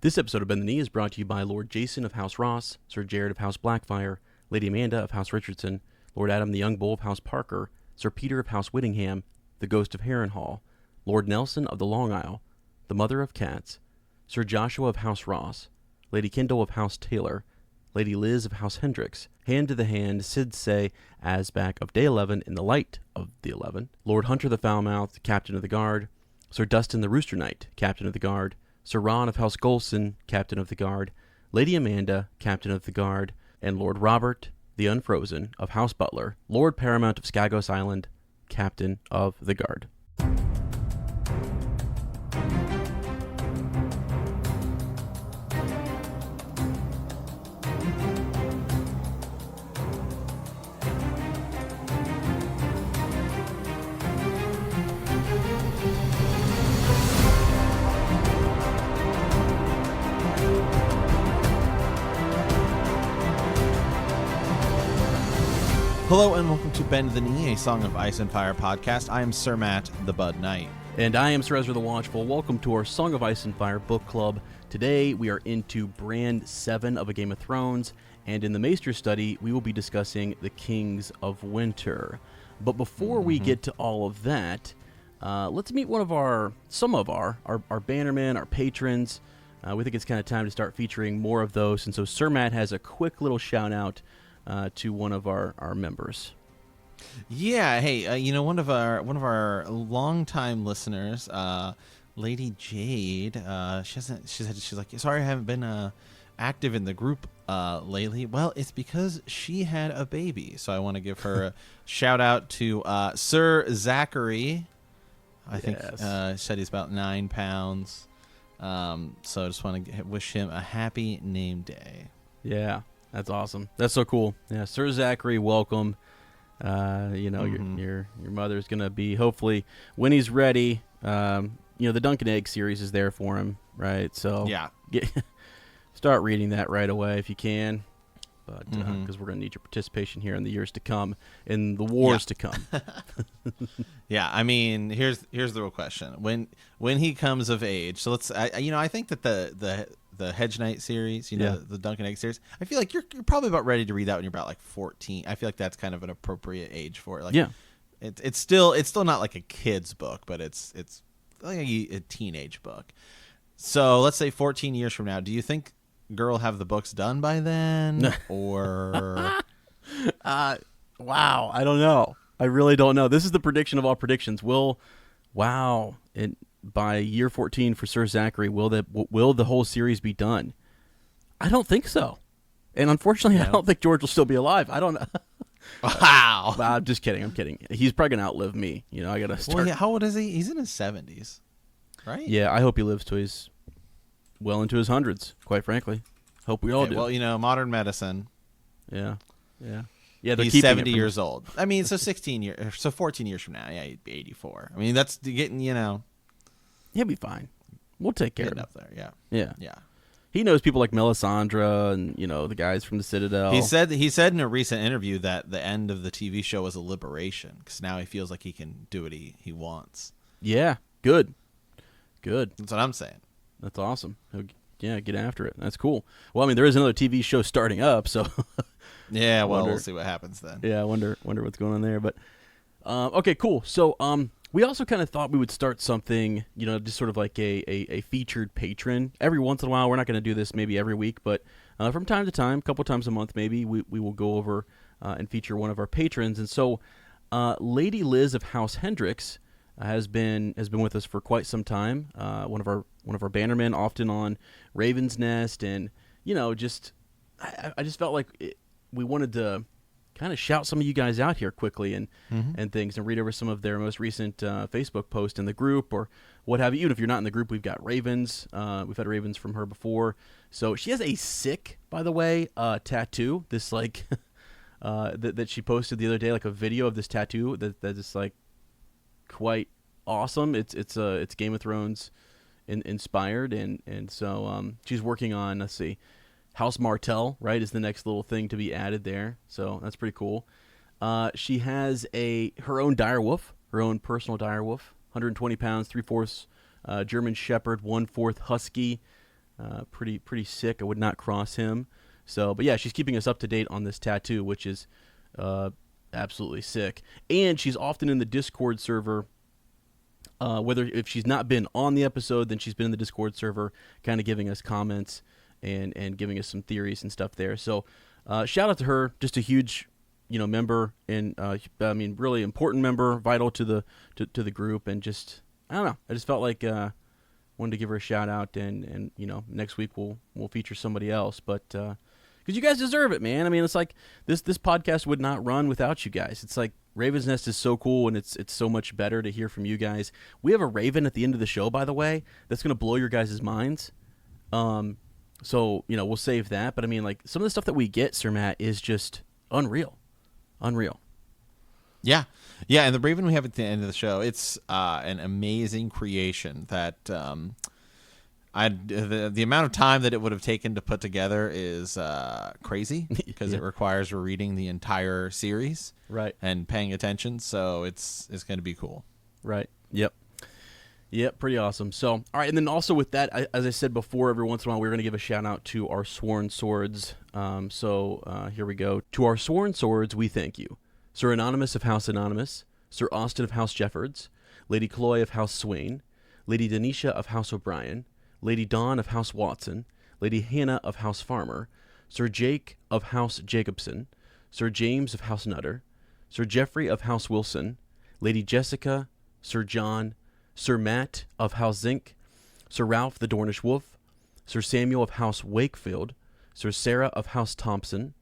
This episode of Bend the Knee is brought to you by Lord Jason of House Ross, Sir Jared of House Blackfire, Lady Amanda of House Richardson, Lord Adam the Young Bull of House Parker, Sir Peter of House Whittingham, the Ghost of Harrenhal, Lord Nelson of the Long Isle, the Mother of Cats, Sir Joshua of House Ross, Lady Kendall of House Taylor, Lady Liz of House Hendricks, Hand to the Hand, Sid Say, Asback of Day 11 in the Light of the 11, Lord Hunter the Foulmouthed, Captain of the Guard, Sir Dustin the Rooster Knight, Captain of the Guard, Sir Ron of House Golson, Captain of the Guard, Lady Amanda, Captain of the Guard, and Lord Robert the Unfrozen of House Butler, Lord Paramount of Skagos Island, Captain of the Guard. Hello and welcome to Bend the Knee, a Song of Ice and Fire podcast. I am Sir Matt, the Bud Knight. And I am Sir Ezra the Watchful. Welcome to our Song of Ice and Fire book club. Today we are into Bran VII of A Game of Thrones, and in the Maester study we will be discussing the Kings of Winter. But before we get to all of that, let's meet some of our bannermen, our patrons. We think it's kind of time to start featuring more of those, and so Sir Matt has a quick little shout out to one of our members. Yeah, hey, one of our longtime listeners, Lady Jade, she's like, sorry I haven't been active in the group lately. Well, it's because she had a baby, so I want to give her a shout out to Sir Zachary. I think said he's about 9 pounds. So I just want to wish him a happy name day. Yeah. That's awesome. That's so cool. Yeah, Sir Zachary, welcome. Your mother's gonna be, hopefully when he's ready. The Dunk and Egg series is there for him, right? So yeah, start reading that right away if you can. But because we're gonna need your participation here in the years to come, in the wars to come. Yeah, I mean, here's the real question: when he comes of age. So I think that the Hedge Knight series, the Dunk and Egg series, I feel like you're probably about ready to read that when you're about like 14. I feel like that's kind of an appropriate age for it. Like, yeah, it's still not like a kid's book, but it's like a teenage book. So let's say 14 years from now, do you think girl have the books done by then, or? Wow, I don't know. I really don't know. This is the prediction of all predictions. By year 14 for Sir Zachary, will the whole series be done? I don't think so. And unfortunately, I don't think George will still be alive. I don't know. Wow. I'm just kidding. I'm kidding. He's probably going to outlive me. I got to start. Well, how old is he? He's in his 70s, right? Yeah, I hope he lives to his well into his hundreds, quite frankly. Hope we all do. Well, modern medicine. Yeah. He's 70 years old. I mean, so 14 years from now, yeah, he'd be 84. I mean, that's getting, He'll be fine. We'll take care of him. Up there, yeah. He knows people like Melisandre and the guys from the Citadel. He said in a recent interview that the end of the TV show was a liberation because now he feels like he can do what he wants. Yeah, good. That's what I'm saying. That's awesome. Get after it. That's cool. Well, I mean, there is another TV show starting up, so yeah. Well, we'll see what happens then. Yeah, I wonder what's going on there. But okay, cool. So we also kind of thought we would start something, just sort of like a featured patron. Every once in a while, we're not going to do this maybe every week, but from time to time, a couple times a month maybe, we will go over and feature one of our patrons. And so Lady Liz of House Hendricks has been with us for quite some time. One of our bannermen, often on Raven's Nest, and I just felt like we wanted to kind of shout some of you guys out here quickly and things, and read over some of their most recent Facebook post in the group or what have you. Even if you're not in the group, we've got Ravens. We've had Ravens from her before. So she has a sick, by the way, tattoo. This like that she posted the other day, like a video of this tattoo that is like quite awesome. It's Game of Thrones inspired, and so she's working on, let's see, House Martell, right, is the next little thing to be added there. So that's pretty cool. She has her own direwolf, her own personal direwolf, 120 pounds, 3/4 German Shepherd, 1/4 Husky. Pretty sick. I would not cross him. So, but yeah, she's keeping us up to date on this tattoo, which is absolutely sick. And she's often in the Discord server. Whether if she's not been on the episode, then she's been in the Discord server, kind of giving us comments and giving us some theories and stuff there. So, shout out to her, just a huge, member and really important member, vital to the group, and just I don't know. I just felt like wanted to give her a shout out, and next week we'll feature somebody else, but because you guys deserve it, man. I mean, it's like this podcast would not run without you guys. It's like Raven's Nest is so cool, and it's so much better to hear from you guys. We have a Raven at the end of the show, by the way, that's going to blow your guys' minds. So, we'll save that. But, I mean, like, some of the stuff that we get, Sir Matt, is just unreal. Unreal. Yeah. Yeah, and the Raven we have at the end of the show, it's an amazing creation that the amount of time that it would have taken to put together is crazy because it requires reading the entire series, right, and paying attention. So it's going to be cool, right? Yep, pretty awesome. So all right, and then also with that, as I said before, every once in a while we're going to give a shout out to our sworn swords. So here we go. To our sworn swords, we thank you, Sir Anonymous of House Anonymous, Sir Austin of House Jeffords, Lady Cloy of House Swain, Lady Denisha of House O'Brien, Lady Dawn of House Watson, Lady Hannah of House Farmer, Sir Jake of House Jacobson, Sir James of House Nutter, Sir Geoffrey of House Wilson, Lady Jessica, Sir John, Sir Matt of House Zinc, Sir Ralph the Dornish Wolf, Sir Samuel of House Wakefield, Sir Sarah of House Thompson,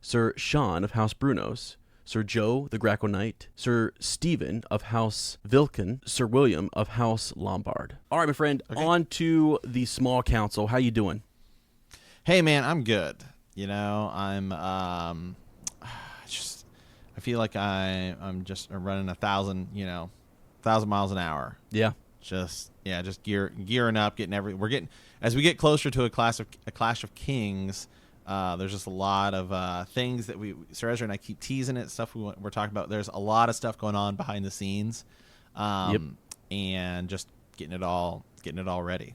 Sir Sean of House Brunos, Sir Joe the Grackle Knight, Sir Stephen of House Vilken, Sir William of House Lombard. All right, my friend, on to the small council. How you doing? Hey, man, I'm good. I'm I feel like I'm just running 1,000 miles an hour. Yeah. Just gearing up, as we get closer to a Clash of Kings. There's just a lot of things that Sir Ezra and I keep teasing it, stuff we're talking about. There's a lot of stuff going on behind the scenes, and just getting it all ready.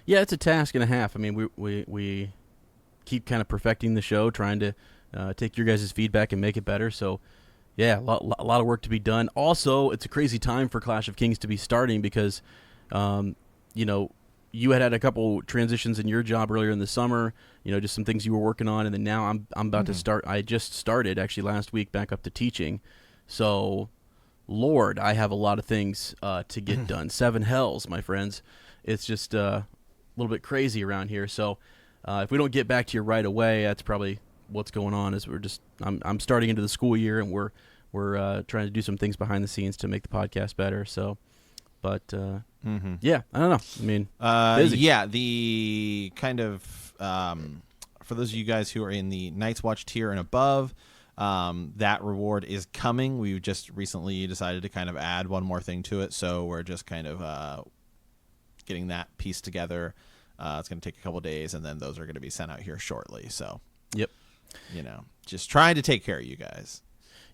Yeah, it's a task and a half. I mean, we keep kind of perfecting the show, trying to take your guys' feedback and make it better. So, yeah, a lot of work to be done. Also, it's a crazy time for Clash of Kings to be starting because, you had a couple transitions in your job earlier in the summer, just some things you were working on, and then now I'm about to start. I just started actually last week back up to teaching. So, Lord, I have a lot of things to get done. 7 hells, my friends. It's just a little bit crazy around here. So, if we don't get back to you right away, that's probably what's going on. Is I'm starting into the school year, and we're trying to do some things behind the scenes to make the podcast better. So. But, yeah, I don't know. I mean, busy. Yeah, the kind of, for those of you guys who are in the Night's Watch tier and above, that reward is coming. We just recently decided to kind of add one more thing to it, so we're just kind of getting that piece together. It's going to take a couple days, and then those are going to be sent out here shortly. So, yep, just trying to take care of you guys.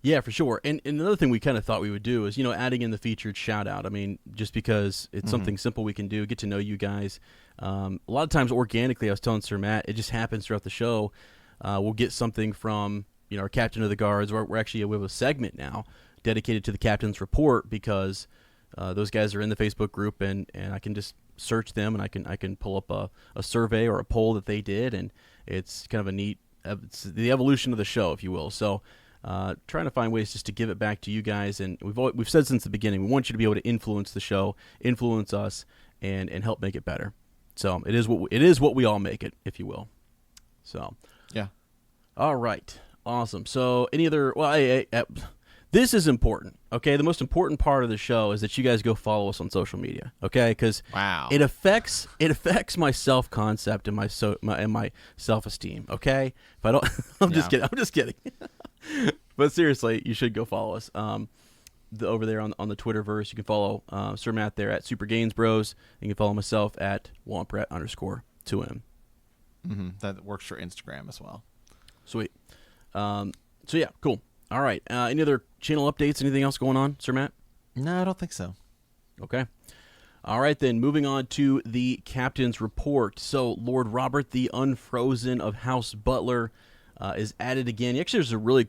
Yeah, for sure. And another thing we kind of thought we would do is, adding in the featured shout out. I mean, just because it's something simple we can do, get to know you guys. A lot of times organically, I was telling Sir Matt, it just happens throughout the show. We'll get something from, our captain of the guards, or we have a segment now dedicated to the captain's report because those guys are in the Facebook group and I can just search them and I can pull up a survey or a poll that they did. And it's kind of a neat, it's the evolution of the show, if you will. So, trying to find ways just to give it back to you guys, and we've said since the beginning we want you to be able to influence the show, influence us, and help make it better. So it is what we all make it, if you will. So yeah, all right, awesome. So any other? Well, this is important. Okay, the most important part of the show is that you guys go follow us on social media. Okay, because it affects my self concept and my self esteem. Okay, if I don't, I'm just kidding. But seriously, you should go follow us over there on the Twitterverse. You can follow Sir Matt there at Super Gains Bros. You can follow myself at Womprat_2M. That works for Instagram as well. Sweet. So yeah, cool. All right. Any other channel updates? Anything else going on, Sir Matt? No, I don't think so. Okay. All right, then, moving on to the captain's report. So, Lord Robert the Unfrozen of House Butler is added again. Actually, there's a really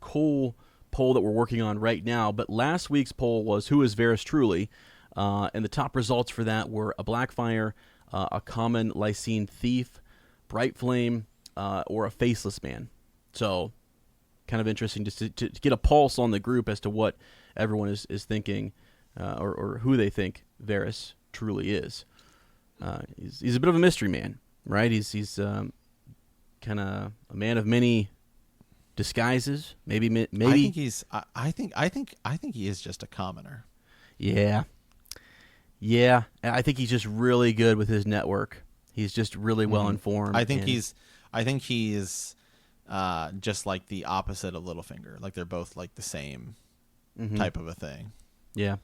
cool poll that we're working on right now, but last week's poll was who is Varys truly, and the top results for that were a Blackfire, a common Lycene thief, Bright Flame, or a faceless man. So, kind of interesting just to get a pulse on the group as to what everyone is thinking, or who they think Varys truly is. He's a bit of a mystery man, right? He's kind of a man of many disguises. Maybe. I think he is just a commoner. Yeah. I think he's just really good with his network. He's just really well informed. I think he's just like the opposite of Littlefinger. Like they're both like the same type of a thing. Yeah.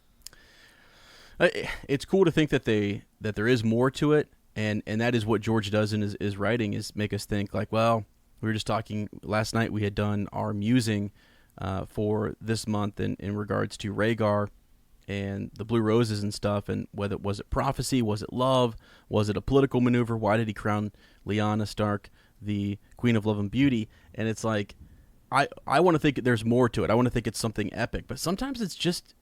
It's cool to think that there is more to it, and that is what George does in his writing, is make us think like, well, we were just talking last night. We had done our musing for this month in regards to Rhaegar and the Blue Roses and stuff, and whether was it prophecy, was it love, was it a political maneuver? Why did he crown Lyanna Stark the Queen of Love and Beauty? And it's like, I want to think there's more to it. I want to think it's something epic, but sometimes it's just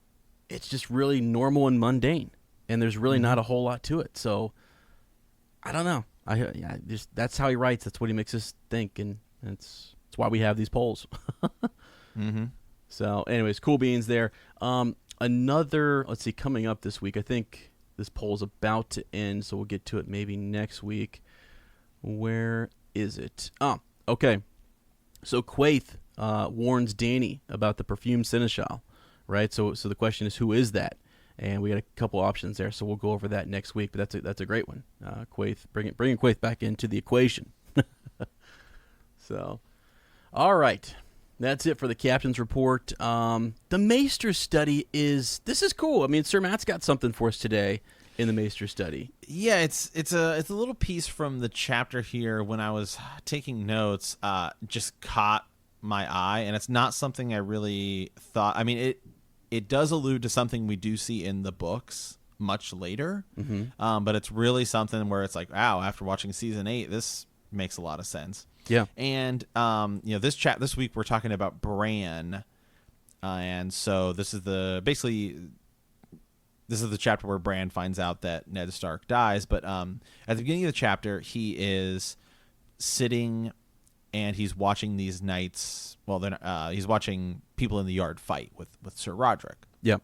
really normal and mundane, and there's really not a whole lot to it. So I don't know. That's how he writes. That's what he makes us think, and that's why we have these polls. So, anyways, cool beans there. Let's see, coming up this week, I think this poll's about to end, so we'll get to it maybe next week. Where is it? Oh, okay. So Quaithe warns Dany about the perfumed seneschal, right? So the question is, who is that? And we got a couple options there, so we'll go over that next week. But that's a great one. Quaithe, bringing Quaithe back into the equation. So, all right. That's it for the captain's report. The Maester study this is cool. I mean, Sir Matt's got something for us today in the Maester study. Yeah, it's a little piece from the chapter here. When I was taking notes, just caught my eye, and it's not something I really thought. I mean, it does allude to something we do see in the books much later, but it's really something where it's like, wow, after watching season 8, this makes a lot of sense. Yeah. And this week we're talking about Bran, and so this is the chapter where Bran finds out that Ned Stark dies. But at the beginning of the chapter, he is sitting and he's watching these knights. Well, then he's watching people in the yard fight with Sir Roderick. Yeah.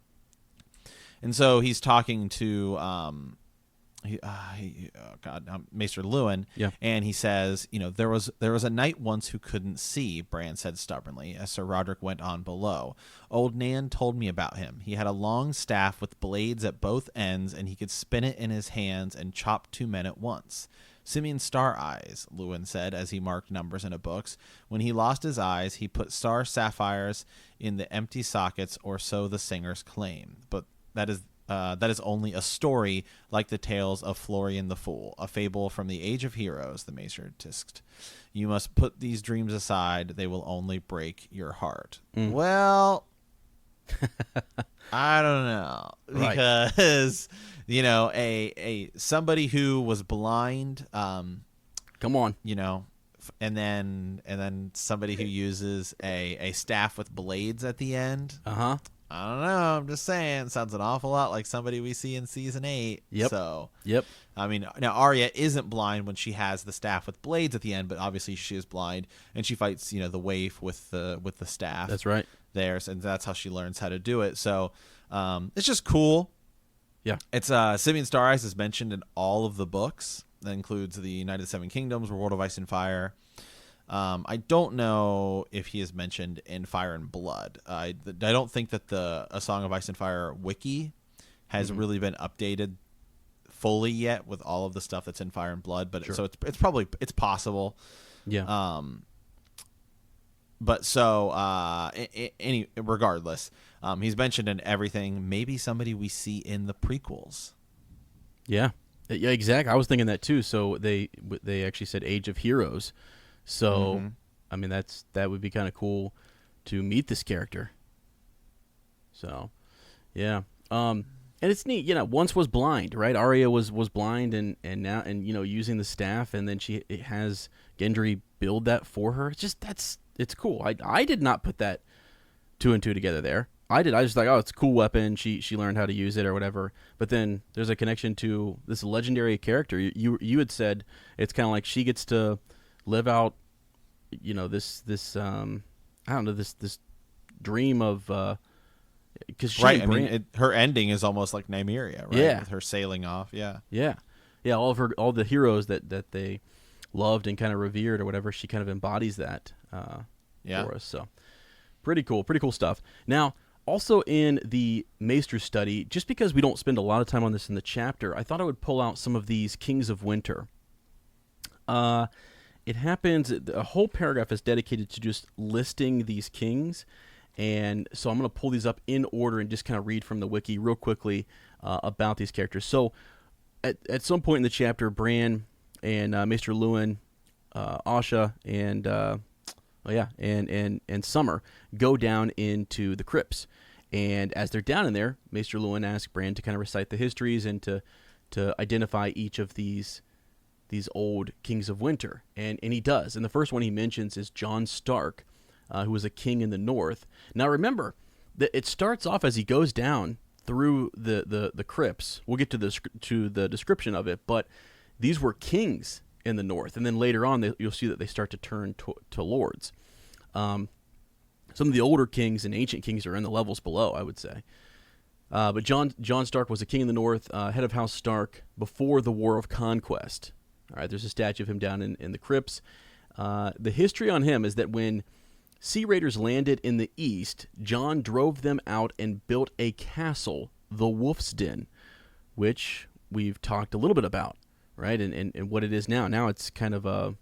And so he's talking to Maester Lewin, and he says, there was a knight once who couldn't see, Bran said stubbornly, as Sir Roderick went on below. Old Nan told me about him. He had a long staff with blades at both ends, and he could spin it in his hands and chop 2 men at once. Simeon Star Eyes, Lewin said as he marked numbers in a book. When he lost his eyes, he put star sapphires in the empty sockets, or so the singers claim. But that is only a story, like the tales of Florian the Fool, a fable from the age of heroes, the Maester tisked. You must put these dreams aside. They will only break your heart. Well, I don't know. Right. Because, a somebody who was blind, come on, and then somebody who uses a staff with blades at the end. I don't know. I'm just saying. Sounds an awful lot like somebody we see in season 8. Yep. So, yep. I mean, now Arya isn't blind when she has the staff with blades at the end, but obviously she is blind, and she fights, the waif with the staff. That's right. There, and that's how she learns how to do it. So, it's just cool. Yeah. It's Simeon Star Eyes is mentioned in all of the books. That includes the United Seven Kingdoms, World of Ice and Fire. I don't know if he is mentioned in Fire and Blood. I don't think that A Song of Ice and Fire wiki has really been updated fully yet with all of the stuff that's in Fire and Blood. But so it's possible. Yeah. But so regardless, he's mentioned in everything. Maybe somebody we see in the prequels. Yeah. Yeah. Exactly. I was thinking that too. So they actually said Age of Heroes. So, I mean, that would be kind of cool to meet this character. So, yeah. And it's neat, once was blind, right? Arya was blind and now using the staff, and then it has Gendry build that for her. It's cool. I did not put that two and two together there. I just like, oh, it's a cool weapon. She learned how to use it or whatever. But then there's a connection to this legendary character. You had said it's kind of like she gets to live out, this I don't know, this dream of because right. I mean, her ending is almost like Nymeria, right? Yeah, with her sailing off. Yeah. All the heroes that they loved and kind of revered or whatever. She kind of embodies that for us. So pretty cool stuff. Now, also in the Maester study, just because we don't spend a lot of time on this in the chapter, I thought I would pull out some of these Kings of Winter. It happens, a whole paragraph is dedicated to just listing these kings, and so I'm going to pull these up in order and just kind of read from the wiki real quickly about these characters. So at some point in the chapter, Bran and Maester Luwin, Asha, and Summer go down into the crypts. And as they're down in there, Maester Luwin asks Bran to kind of recite the histories and to identify each of these old Kings of Winter. And he does. And the first one he mentions is Jon Stark, who was a king in the north. Now remember, that it starts off as he goes down through the crypts. We'll get to the description of it, but these were kings in the north. And then later on, you'll see that they start to turn to lords. Some of the older kings and ancient kings are in the levels below, I would say. But Jon Stark was a king in the north, head of House Stark before the War of Conquest. All right, there's a statue of him down in the crypts. The history on him is that when Sea Raiders landed in the east, Jon drove them out and built a castle, the Wolf's Den, which we've talked a little bit about, right? And what it is now. Now it's kind of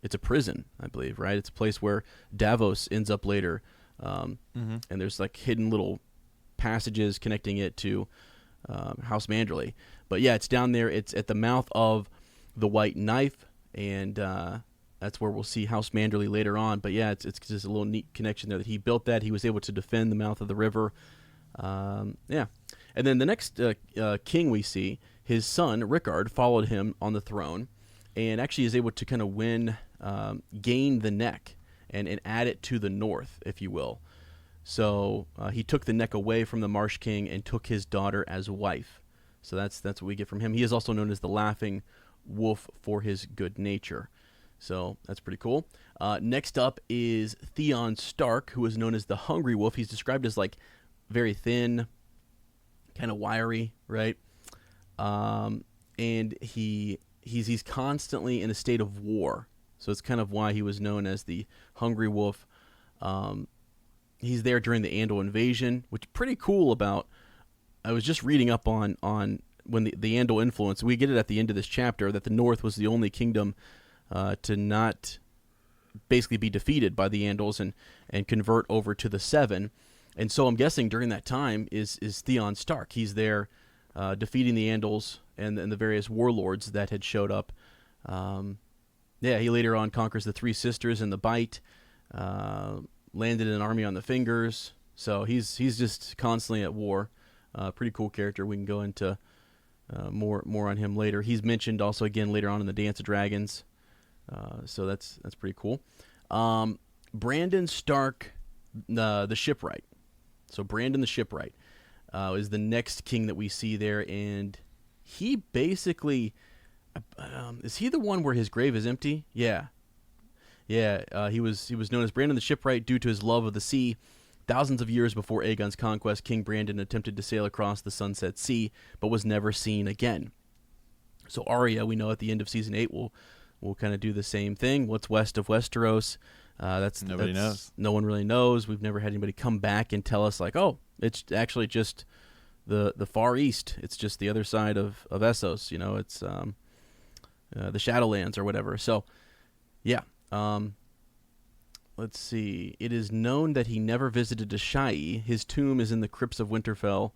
it's a prison, I believe, right? It's a place where Davos ends up later, and there's like hidden little passages connecting it to House Manderley. But yeah, it's down there. It's at the mouth of the White Knife, and that's where we'll see House Manderley later on. But yeah, it's just a little neat connection there that he built that. He was able to defend the mouth of the river. Yeah. And then the next king we see, his son, Rickard, followed him on the throne and actually is able to kind of gain the neck and add it to the north, if you will. So he took the neck away from the Marsh King and took his daughter as wife. So that's what we get from him. He is also known as the Laughing Wolf for his good nature. So that's pretty cool. Next up is Theon Stark, who is known as the Hungry Wolf. He's described as like very thin, kind of wiry, right? And he's constantly in a state of war. So it's kind of why he was known as the Hungry Wolf. He's there during the Andal invasion, which is pretty cool about. I was just reading up on when the Andal influence. We get it at the end of this chapter that the North was the only kingdom to not basically be defeated by the Andals and convert over to the Seven. And so I'm guessing during that time is Theon Stark. He's there defeating the Andals and the various warlords that had showed up. He later on conquers the Three Sisters and the Bite, landed an army on the Fingers. So he's just constantly at war. Pretty cool character. We can go into more on him later. He's mentioned also again later on in the Dance of Dragons. So that's pretty cool. Brandon Stark, the Shipwright. So Brandon the Shipwright is the next king that we see there, and he basically is he the one where his grave is empty? Yeah. He was known as Brandon the Shipwright due to his love of the sea. Thousands of years before Aegon's conquest, King Brandon attempted to sail across the Sunset Sea, but was never seen again. So Arya, we know at the end of season 8, will kind of do the same thing. What's west of Westeros? Nobody knows. No one really knows. We've never had anybody come back and tell us like, oh, it's actually just the far east. It's just the other side of Essos. It's the Shadowlands or whatever. So, yeah. Let's see. It is known that he never visited Asshai. His tomb is in the crypts of Winterfell,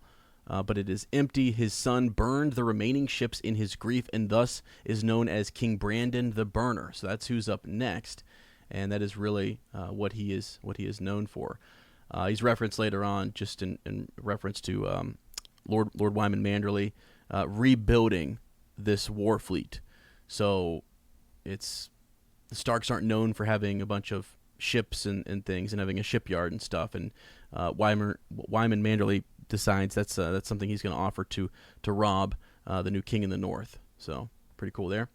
but it is empty. His son burned the remaining ships in his grief, and thus is known as King Brandon the Burner. So that's who's up next, and that is really what he is known for. He's referenced later on, just in reference to Lord Wyman Manderley, rebuilding this war fleet. So it's the Starks aren't known for having a bunch of ships and things and having a shipyard and stuff. And Wyman Manderley decides that's something he's going to offer to Robb, the new king in the North. So pretty cool there.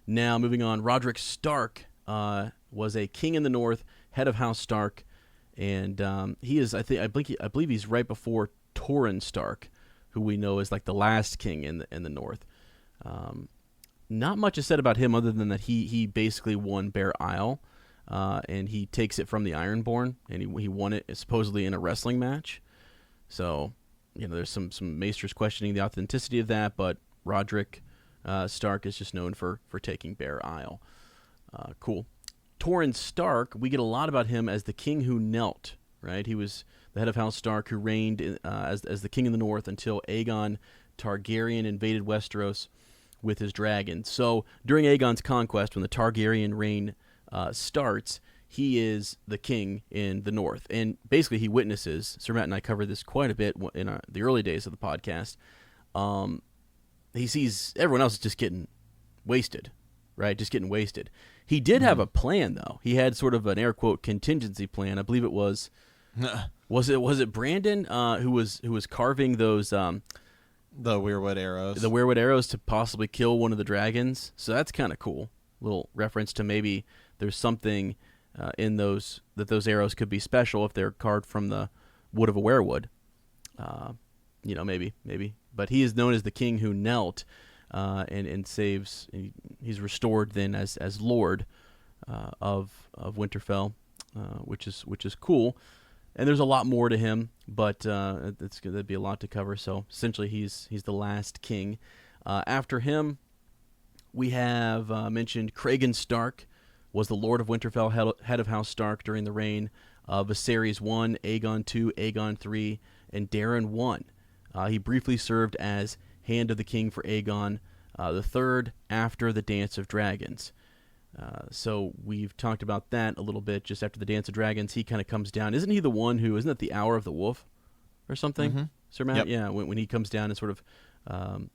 Now moving on, Roderick Stark was a king in the North, head of House Stark, and he is I believe he's right before Torrhen Stark, who we know is like the last king in the North. Not much is said about him other than that he basically won Bear Isle, and he takes it from the Ironborn, and he won it supposedly in a wrestling match. So, there's some maesters questioning the authenticity of that, but Roderick Stark is just known for taking Bear Isle. Cool. Torrhen Stark, we get a lot about him as the king who knelt, right? He was the head of House Stark who reigned as the king in the North until Aegon Targaryen invaded Westeros with his dragon. So during Aegon's conquest, when the Targaryen reign starts, he is the king in the North. And basically he witnesses, Sir Matt and I covered this quite a bit in the early days of the podcast, he sees everyone else is just getting wasted, right? Just getting wasted. He did have a plan, though. He had sort of an air quote contingency plan. I believe it was it Brandon who was carving those the weirwood arrows. The weirwood arrows to possibly kill one of the dragons. So that's kind of cool. Little reference to maybe there's something in those arrows could be special if they're carved from the wood of a weirwood. Maybe. But he is known as the king who knelt, and saves. He's restored then as Lord of Winterfell, which is cool. And there's a lot more to him, but that'd be a lot to cover. So essentially, he's the last king. After him, we have mentioned Cregan Stark was the Lord of Winterfell, head of House Stark during the reign of Viserys I, Aegon II, Aegon III, and Daeron I. He briefly served as Hand of the King for Aegon the Third after the Dance of Dragons. So we've talked about that a little bit. Just after the Dance of Dragons, he kind of comes down. Isn't he the one who, isn't that the Hour of the Wolf or something, Mm-hmm. Sir Matt? Yep. Yeah, when he comes down and sort of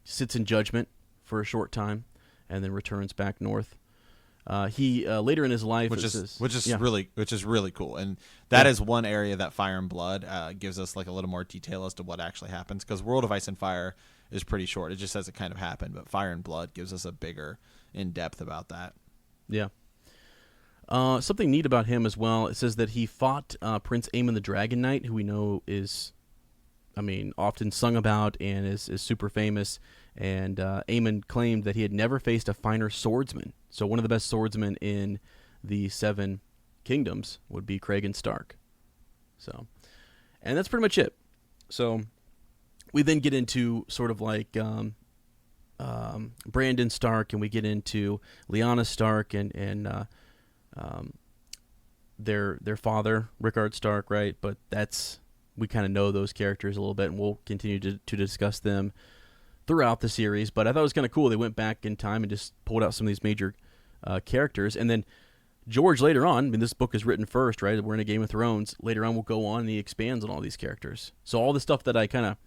sits in judgment for a short time and then returns back north. He later in his life, which is really cool, and that is one area that Fire and Blood gives us like a little more detail as to what actually happens, because World of Ice and Fire is pretty short. It just says it kind of happened, but Fire and Blood gives us a bigger in depth about that. Yeah. Something neat about him as well. It says that he fought Prince Aemon the Dragon Knight, who we know is, often sung about and is super famous. And Aemon claimed that he had never faced a finer swordsman. So one of the best swordsmen in the Seven Kingdoms would be Cregan Stark. So, and that's pretty much it. So we then get into sort of like Brandon Stark, and we get into Lyanna Stark and their father, Rickard Stark, right? But we kind of know those characters a little bit, and we'll continue to discuss them throughout the series. But I thought it was kind of cool. They went back in time and just pulled out some of these major characters. And then George later on, this book is written first, right? We're in a Game of Thrones. Later on, we'll go on and he expands on all these characters. So all the stuff that I kind of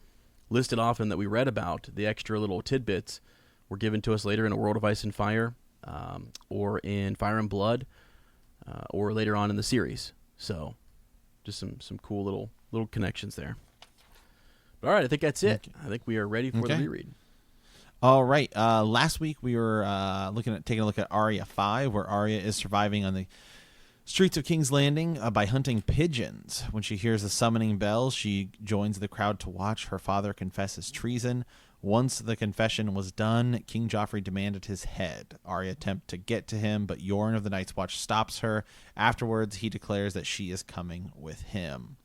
listed off and that we read about, the extra little tidbits, were given to us later in A World of Ice and Fire, or in Fire and Blood, or later on in the series. So just some cool little connections there. All right, I think that's it. I think we are ready for the reread. All right. Last week we were taking a look at Arya 5, where Arya is surviving on the streets of King's Landing by hunting pigeons. When she hears the summoning bells, she joins the crowd to watch her father confess his treason. Once the confession was done, King Joffrey demanded his head. Arya attempts to get to him, but Yorn of the Night's Watch stops her. Afterwards, he declares that she is coming with him.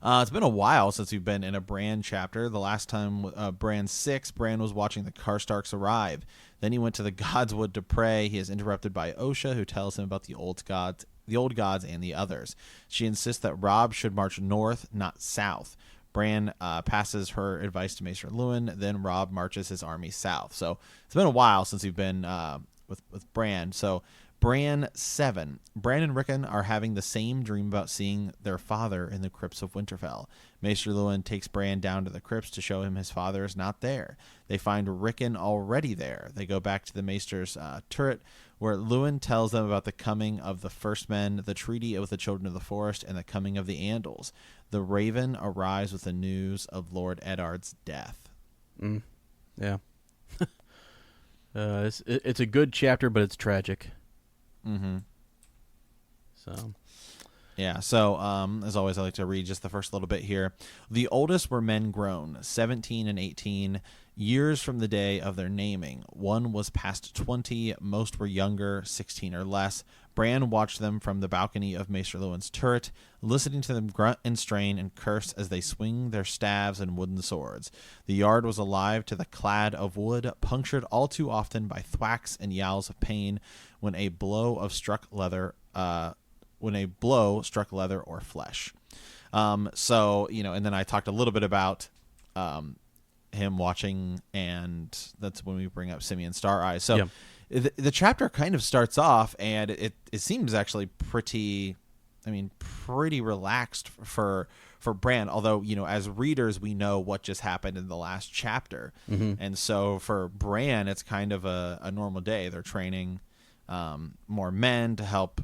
It's been a while since we've been in a Bran chapter. The last time, Bran 6, Bran was watching the Karstarks arrive. Then he went to the Godswood to pray. He is interrupted by Osha, who tells him about the old gods and the others. She insists that Robb should march north, not south. Bran passes her advice to Maester Luwin. Then Robb marches his army south. So it's been a while since we've been with Bran. So Bran VII. Bran and Rickon are having the same dream about seeing their father in the crypts of Winterfell. Maester Luwin takes Bran down to the crypts to show him his father is not there. They find Rickon already there. They go back to the Maester's turret, where Luwin tells them about the coming of the First Men, the treaty with the Children of the Forest, and the coming of the Andals. The Raven arrives with the news of Lord Eddard's death. Yeah. It's a good chapter, but it's tragic. Mm-hmm. So... Yeah, so as always, I like to read just the first little bit here. The oldest were men grown, 17 and 18, years from the day of their naming. One was past 20, most were younger, 16 or less. Bran watched them from the balcony of Maester Luwin's turret, listening to them grunt and strain and curse as they swing their staves and wooden swords. The yard was alive to the clad of wood, punctured all too often by thwacks and yowls of pain when a blow struck leather or flesh. So, and then I talked a little bit about him watching, and that's when we bring up Simeon Star Eyes. So the chapter kind of starts off, and it seems actually pretty relaxed for Bran, although, as readers, we know what just happened in the last chapter. Mm-hmm. And so for Bran, it's kind of a normal day. They're training more men to help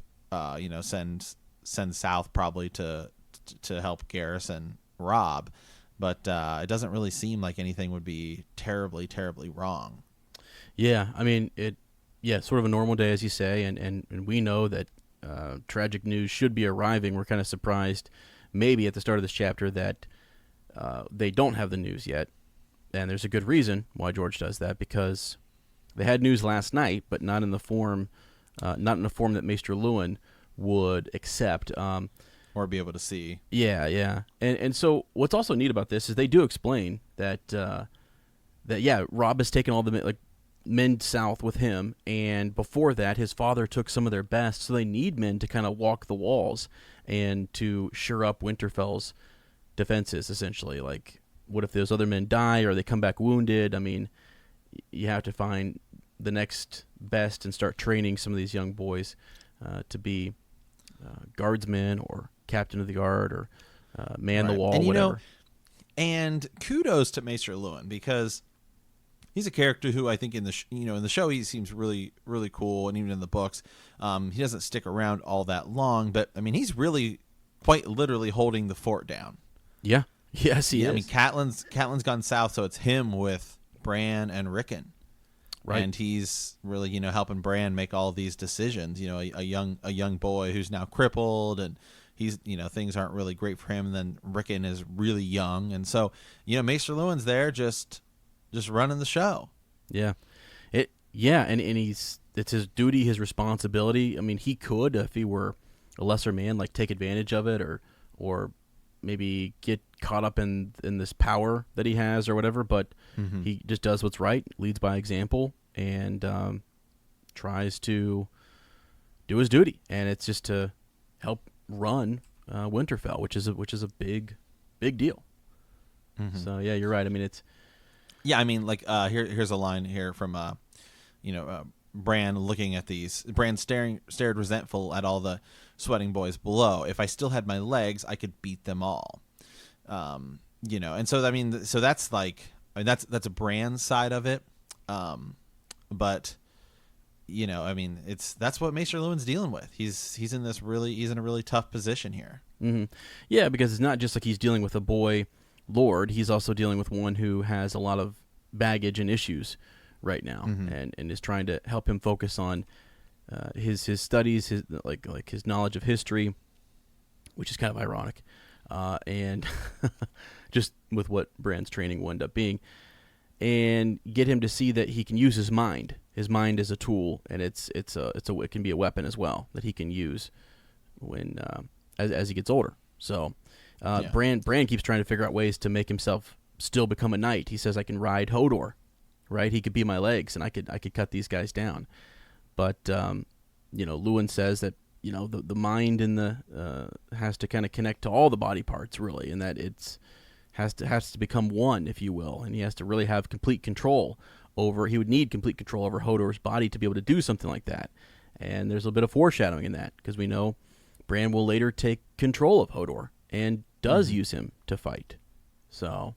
send south probably to help garrison Robb, but it doesn't really seem like anything would be terribly, terribly wrong. Yeah, I mean sort of a normal day, as you say, and we know that tragic news should be arriving. We're kind of surprised, maybe at the start of this chapter, that they don't have the news yet, and there's a good reason why George does that, because they had news last night, but not in the form that Maester Luwin would accept, or be able to see. Yeah. And so what's also neat about this is they do explain that Robb has taken all the men south with him, and before that his father took some of their best, so they need men to kind of walk the walls and to shore up Winterfell's defenses, essentially. Like, what if those other men die or they come back wounded? I mean, you have to find the next best and start training some of these young boys to be guardsmen or captain of the guard or man the wall, and, whatever. And kudos to Maester Luwin, because he's a character who I think in the in the show he seems really, really cool, and even in the books he doesn't stick around all that long, but I mean he's really quite literally holding the fort down. Yeah. Yes, he is. I mean, Catelyn's gone south, so it's him with Bran and Rickon. Right. And he's really, helping Bran make all these decisions. A young boy who's now crippled, and he's, things aren't really great for him. And then Rickon is really young, and so, Maester Luwin's there just running the show. Yeah, and it's his duty, his responsibility. I mean, he could, if he were a lesser man, take advantage of it, or maybe get caught up in this power that he has or whatever, but he just does what's right, leads by example, and tries to do his duty, and it's just to help run Winterfell, which is a big deal. So yeah, you're right. I mean, it's here's a line here from Bran looking at these. Bran stared resentful at all the sweating boys below. If I still had my legs, I could beat them all. And so so that's that's a Bran side of it. But that's what Maester Luwin's dealing with. He's in a really tough position here. Mm-hmm. Yeah, because it's not just like he's dealing with a boy lord. He's also dealing with one who has a lot of baggage and issues right now, and is trying to help him focus on his studies, his his knowledge of history, which is kind of ironic, and just with what Bran's training will end up being, and get him to see that he can use his mind. His mind is a tool, and it can be a weapon as well that he can use when as he gets older. So Bran keeps trying to figure out ways to make himself still become a knight. He says, I can ride Hodor, right? He could be my legs, and I could cut these guys down. But Luwin says that the mind and the has to kind of connect to all the body parts, really, and that has to become one, if you will, and he has to really have complete control over. He would need complete control over Hodor's body to be able to do something like that, And there's a bit of foreshadowing in that because we know Bran will later take control of Hodor and does use him to fight. So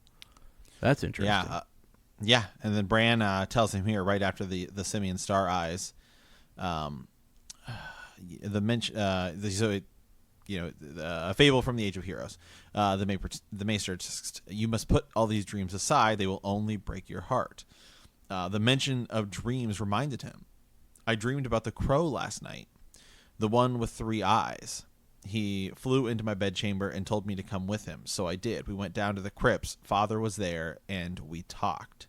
that's interesting. Yeah. And then Bran tells him here right after the Simian Star Eyes, the mention, a fable from the Age of Heroes. The Maester, you must put all these dreams aside. They will only break your heart. The mention of dreams reminded him. I dreamed about the crow last night, the one with 3 eyes. He flew into my bedchamber and told me to come with him. So I did. We went down to the crypts. Father was there, and we talked.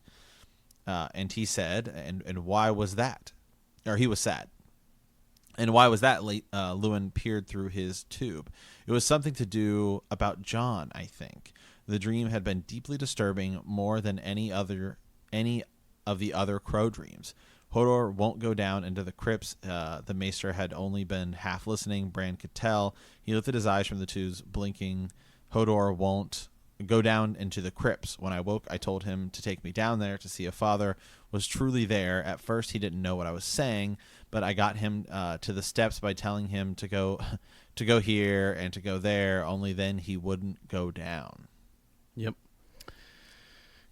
And he said, and why was that? Or he was sad. And why was that? Lewin peered through his tube. It was something to do about Jon, I think. The dream had been deeply disturbing, more than any of the other crow dreams. Hodor won't go down into the crypts. The Maester had only been half listening. Bran could tell. He lifted his eyes from the tubes, blinking. Hodor won't go down into the crypts. When I woke, I told him to take me down there to see if Father was truly there. At first, he didn't know what I was saying, but I got him to the steps by telling him to go here and to go there. Only then he wouldn't go down. Yep.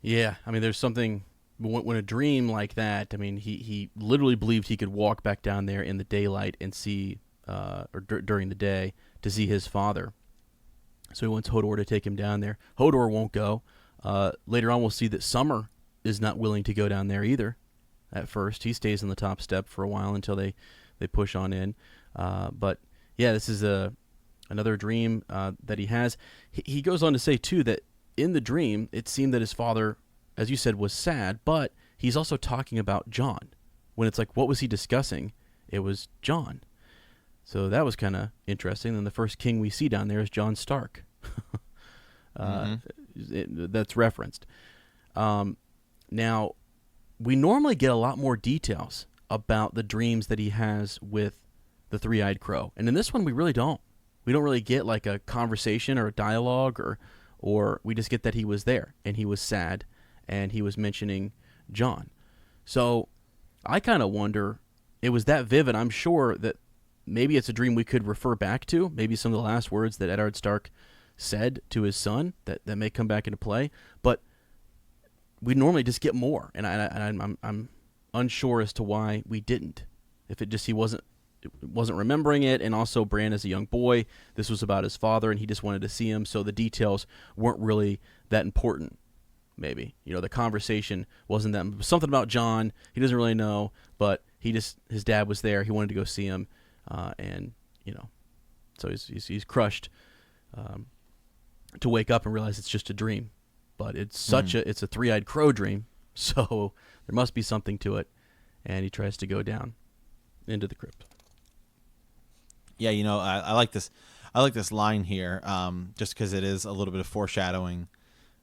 Yeah, I mean, there's something when a dream like that. I mean, he literally believed he could walk back down there in the daylight and see, during the day to see his father. So he wants Hodor to take him down there. Hodor won't go. Later on, we'll see that Summer is not willing to go down there either. At first, he stays on the top step for a while until they push on in. But yeah, this is another dream that he has. He goes on to say too that in the dream, it seemed that his father, as you said, was sad, but he's also talking about Jon. When it's like, what was he discussing? It was Jon. So that was kind of interesting. Then the first king we see down there is Jon Stark. That's referenced. Now, we normally get a lot more details about the dreams that he has with the three-eyed crow. And in this one, we really don't. We don't really get like a conversation or a dialogue, or we just get that he was there and he was sad and he was mentioning Jon. So I kind of wonder, it was that vivid. I'm sure that maybe it's a dream we could refer back to. Maybe some of the last words that Eddard Stark said to his son that may come back into play. But we normally just get more, and I'm unsure as to why we didn't. If it just he wasn't remembering it, and also Bran as a young boy, this was about his father, and he just wanted to see him, so the details weren't really that important. Maybe the conversation wasn't that something about Jon. He doesn't really know, but his dad was there. He wanted to go see him, and so he's crushed to wake up and realize it's just a dream. But it's it's a three-eyed crow dream, so there must be something to it. And he tries to go down into the crypt. Yeah, I like this. I like this line here, just because it is a little bit of foreshadowing.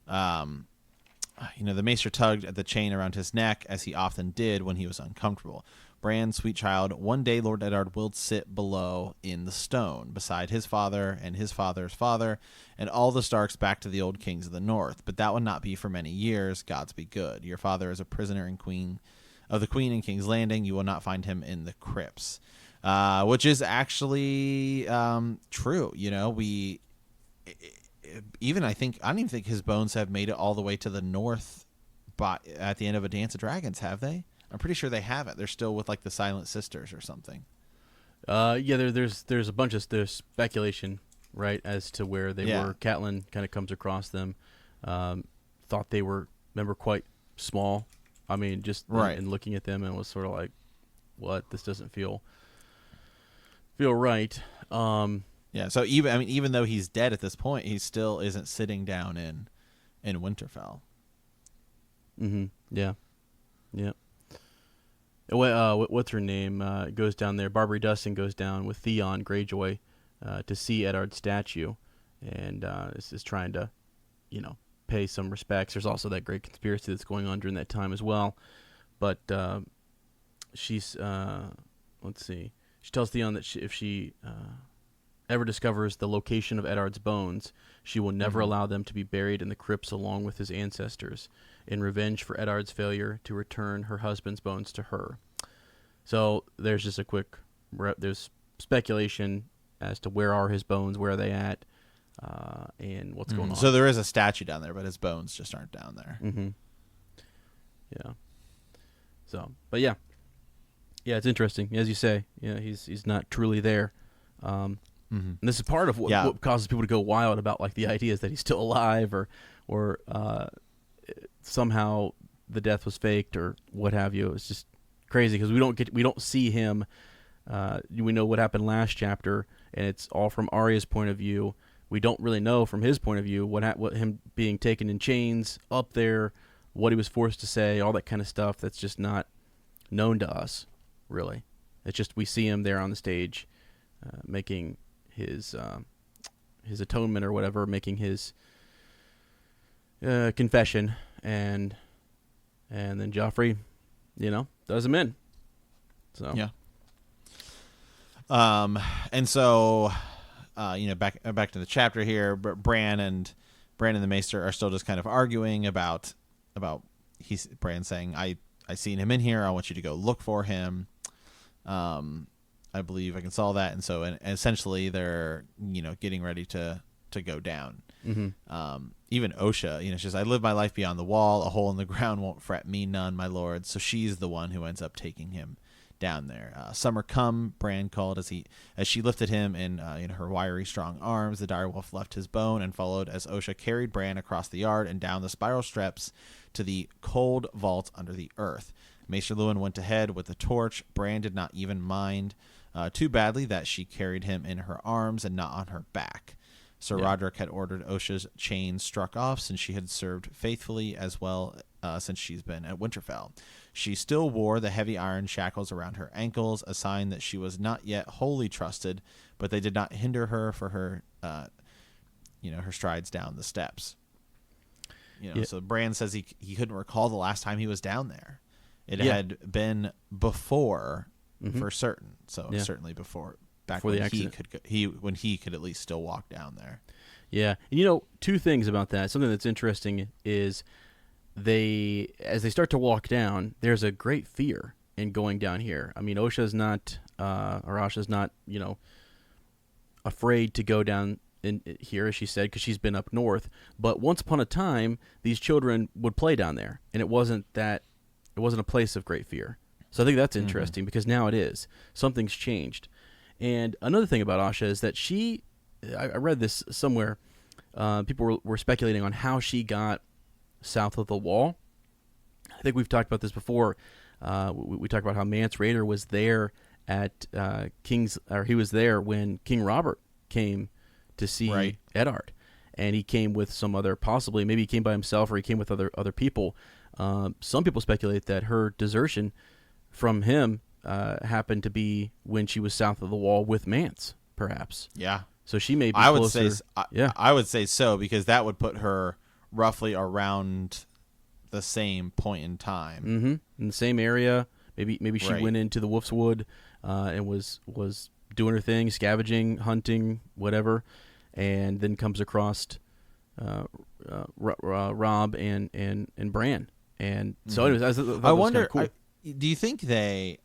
The Maester tugged at the chain around his neck, as he often did when he was uncomfortable. Bran, sweet child, one day Lord Eddard will sit below in the stone, beside his father and his father's father, and all the Starks back to the old kings of the north. But that will not be for many years. Gods be good. Your father is a prisoner in the Queen in King's Landing. You will not find him in the crypts, which is actually true. We even I don't even think his bones have made it all the way to the north, at the end of A Dance of Dragons, have they? I'm pretty sure they haven't. They're still with like the Silent Sisters or something. Yeah, there's a bunch of speculation, right, as to where they were. Catelyn kind of comes across them. Thought they were, remember, quite small. I mean, just right. in looking at them, and was sort of like, what? This doesn't feel right. Yeah. So even though he's dead at this point, he still isn't sitting down in Winterfell. Mm-hmm. Yeah. Yeah. What's her name? Goes down there. Barbary Dustin goes down with Theon Greyjoy to see Eddard's statue, and is trying to, pay some respects. There's also that great conspiracy that's going on during that time as well. But she's let's see. She tells Theon that if she ever discovers the location of Eddard's bones, she will never allow them to be buried in the crypts along with his ancestors, in revenge for Eddard's failure to return her husband's bones to her. So there's just a quick there's speculation as to where are his bones, where are they at, and what's going on. So there is a statue down there, but his bones just aren't down there. Mm-hmm. Yeah. So, but yeah, it's interesting, as you say. Yeah, he's not truly there. And this is part of what causes people to go wild about like the ideas that he's still alive, or somehow the death was faked or what have you. It's just crazy because we don't see him. We know what happened last chapter, and it's all from Arya's point of view. We don't really know from his point of view what him being taken in chains up there, what he was forced to say, all that kind of stuff. That's just not known to us, really. It's just we see him there on the stage, making his atonement or whatever, making his confession, and then Joffrey, does him in. So yeah. And so, back to the chapter here. Bran and the Maester are still just kind of arguing about Bran saying, "I seen him in here. I want you to go look for him. I believe I can solve that." And so, and essentially, they're getting ready to go down. Mm-hmm. Even Osha, she says, "I live my life beyond the wall. A hole in the ground won't fret me none, my lord." So she's the one who ends up taking him down there. "Summer come," Bran called as she lifted him in her wiry, strong arms. The direwolf left his bone and followed as Osha carried Bran across the yard and down the spiral steps to the cold vault under the earth. Maester Luwin went ahead with the torch. Bran did not even mind too badly that she carried him in her arms and not on her back. Sir Roderick had ordered Osha's chains struck off since she had served faithfully as well since she's been at Winterfell. She still wore the heavy iron shackles around her ankles, a sign that she was not yet wholly trusted, but they did not hinder her for her, her strides down the steps. So Bran says he couldn't recall the last time he was down there. It had been before, for certain. So certainly before when he could at least still walk down there. Yeah, and two things about that. Something that's interesting is as they start to walk down, there's a great fear in going down here. I mean, Osha's not afraid to go down in here, as she said, because she's been up north. But once upon a time, these children would play down there, and it wasn't a place of great fear. So I think that's interesting because now it is. Something's changed. And another thing about Asha is that I read this somewhere, people were speculating on how she got south of the wall. I think we've talked about this before. We talked about how Mance Rayder was there at he was there when King Robert came to see Eddard, and he came with some other, maybe he came by himself or he came with other people. Some people speculate that her desertion from him happened to be when she was south of the wall with Mance, perhaps. Yeah. So she may be I closer. I would say so, because that would put her roughly around the same point in time. Mm-hmm. In the same area. Maybe she went into the Wolf's Wood and was doing her thing, scavenging, hunting, whatever, and then comes across Rob and Bran. And so anyways, I wonder, cool. Do you think they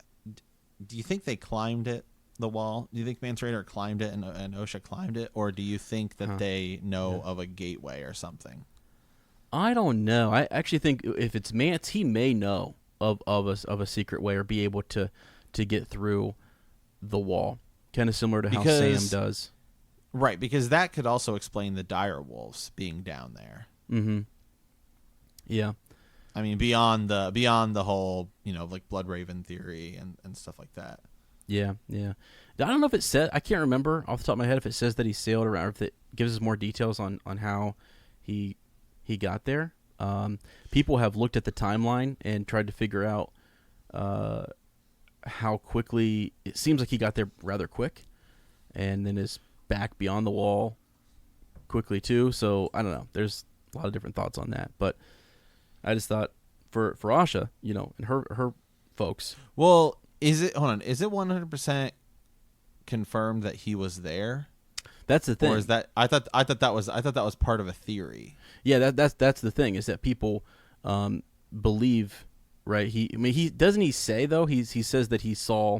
climbed it, the wall? Do you think Mance Rayder climbed it and Osha climbed it, or do you think that they know of a gateway or something? I don't know. I actually think if it's Mance, he may know of a secret way or be able to get through the wall, kind of similar to how Sam does. Right, because that could also explain the dire wolves being down there. Mm-hmm. Yeah. I mean, beyond the whole, like Bloodraven theory and stuff like that. Yeah. I don't know if it said. I can't remember off the top of my head if it says that he sailed around, or if it gives us more details on how he got there. People have looked at the timeline and tried to figure out how quickly. It seems like he got there rather quick, and then is back beyond the wall quickly too. So I don't know. There's a lot of different thoughts on that, but I just thought for Asha, and her folks. Well, is it 100% confirmed that he was there? That's the thing. Or is that I thought that was part of a theory. Yeah, that's the thing, is that people believe, right? He doesn't he say though, he says that he saw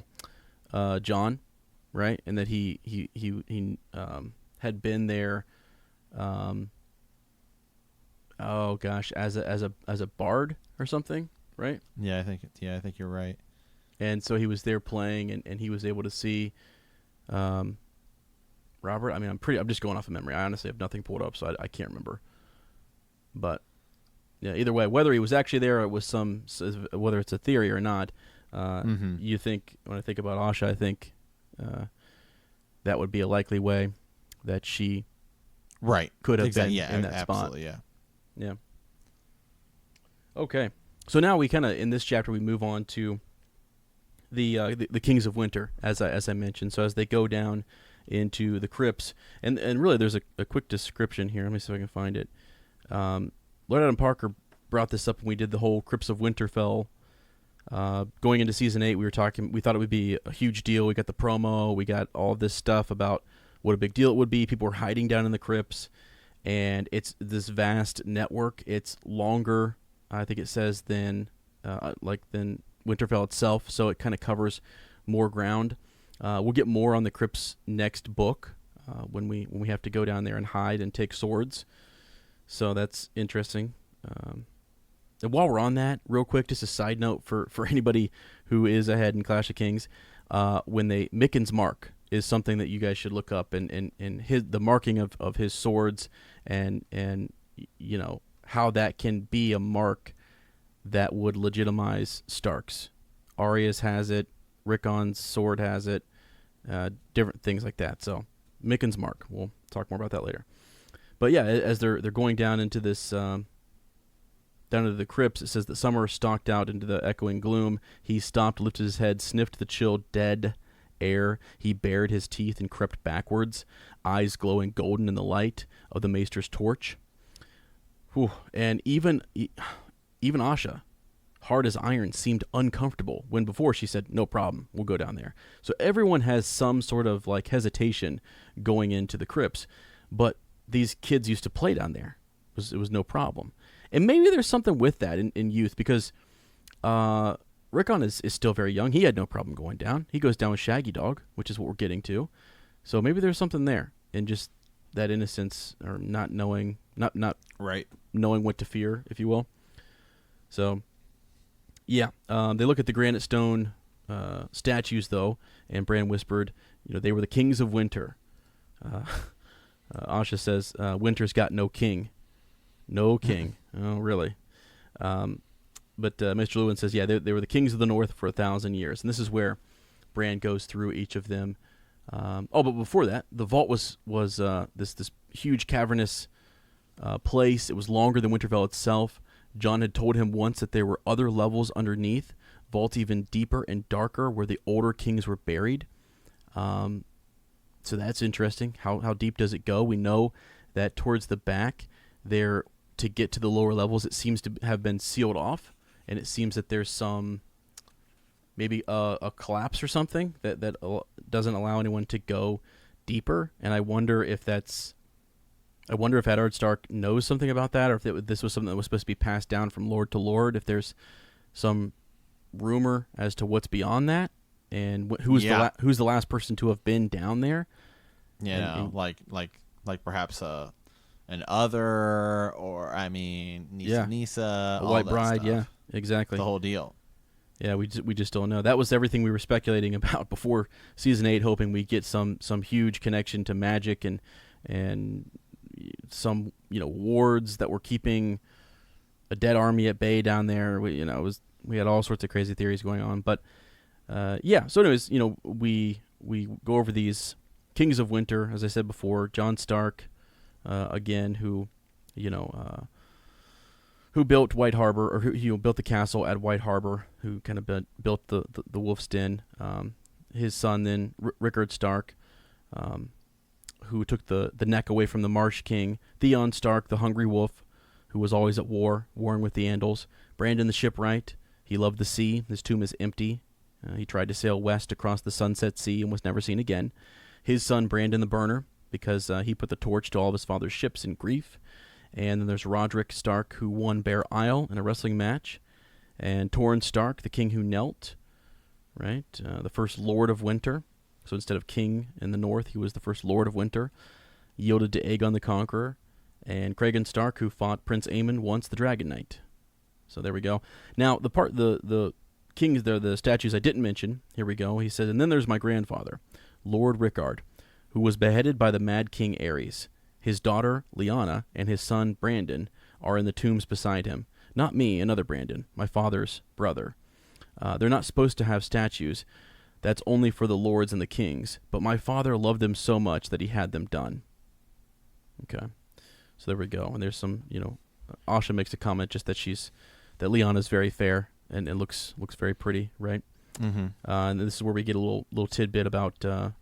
John, right? And that he had been there. Oh gosh, as a bard or something, right? Yeah, I think you're right. And so he was there playing, and he was able to see Robert. I mean, I'm just going off of memory. I honestly have nothing pulled up, so I can't remember. But yeah, either way, whether he was actually there or it was whether it's a theory or not, you think, when I think about Asha, I think that would be a likely way that she could have been in that spot. Yeah. Okay. So now we kind of, in this chapter, we move on to the Kings of Winter, as I mentioned. So as they go down into the crypts, and really there's a quick description here. Let me see if I can find it. Lord Adam Parker brought this up when we did the whole Crypts of Winterfell. Going into season 8, we thought it would be a huge deal. We got the promo, we got all this stuff about what a big deal it would be. People were hiding down in the crypts, and it's this vast network. It's longer, I think it says, than Winterfell itself, so it kind of covers more ground. We'll get more on the crypts next book when we have to go down there and hide and take swords. So that's interesting. And while we're on that, real quick, just a side note for anybody who is ahead in Clash of Kings, Mikken's mark is something that you guys should look up, and the marking of his swords, and you know how that can be a mark that would legitimize Stark's. Arya's has it, Rickon's sword has it, different things like that. So Mikken's mark, we'll talk more about that later. But yeah, as they're going down into this down into the crypts, it says that Summer stalked out into the echoing gloom. He stopped, lifted his head, sniffed the chill, dead air. He bared his teeth and crept backwards, eyes glowing golden in the light of the maester's torch. Whew. And even Asha, hard as iron, seemed uncomfortable when before she said, "No problem, we'll go down there." So everyone has some sort of like hesitation going into the crypts, but these kids used to play down there. It was no problem. And maybe there's something with that in youth, because Rickon is still very young. He had no problem going down. He goes down with Shaggy Dog, which is what we're getting to. So maybe there's something there in just that innocence, or not knowing, not knowing what to fear, if you will. So, yeah, they look at the granite stone statues, though, and Bran whispered, they were the kings of winter. Asha says, winter's got no king. No king. Oh, really? But Mr. Lewin says, yeah, they were the kings of the north for 1,000 years. And this is where Bran goes through each of them. But before that, the vault was this huge cavernous place. It was longer than Winterfell itself. Jon had told him once that there were other levels underneath, vaults even deeper and darker, where the older kings were buried. So that's interesting. How deep does it go? We know that towards the back there, to get to the lower levels, it seems to have been sealed off, and it seems that there's some, maybe a collapse or something that doesn't allow anyone to go deeper. And I wonder if Eddard Stark knows something about that, or if this was something that was supposed to be passed down from lord to lord. If there's some rumor as to what's beyond that, and who's the last person to have been down there. Yeah, and like perhaps an other, or Nisa, a white bride. Stuff. Yeah, exactly. The whole deal. Yeah, we just don't know. That was everything we were speculating about before season 8, hoping we get some huge connection to magic and some wards that were keeping a dead army at bay down there. We had all sorts of crazy theories going on, but So anyways, we go over these Kings of Winter, as I said before. Jon Stark, again, who built White Harbor, or who built the castle at White Harbor, who kind of built the Wolf's Den. His son then, Rickard Stark, who took the neck away from the Marsh King. Theon Stark, the Hungry Wolf, who was always at warring with the Andals. Brandon the Shipwright, he loved the sea. His tomb is empty. He tried to sail west across the Sunset Sea and was never seen again. His son, Brandon the Burner, because he put the torch to all of his father's ships in grief. And then there's Roderick Stark, who won Bear Isle in a wrestling match. And Torrhen Stark, the king who knelt. right? The first Lord of Winter. So instead of king in the north, he was the first Lord of Winter. Yielded to Aegon the Conqueror. And Cragen Stark, who fought Prince Aemon, once the Dragon Knight. So there we go. Now, the kings there, the statues I didn't mention, here we go. He said, and then there's my grandfather, Lord Rickard, who was beheaded by the Mad King Aerys. His daughter, Lyanna, and his son, Brandon, are in the tombs beside him. Not me, another Brandon, my father's brother. They're not supposed to have statues. That's only for the lords and the kings. But my father loved them so much that he had them done. Okay. So there we go. And there's some, Asha makes a comment just that that Lyanna's very fair and looks very pretty, right? Mm-hmm. And this is where we get a little tidbit about the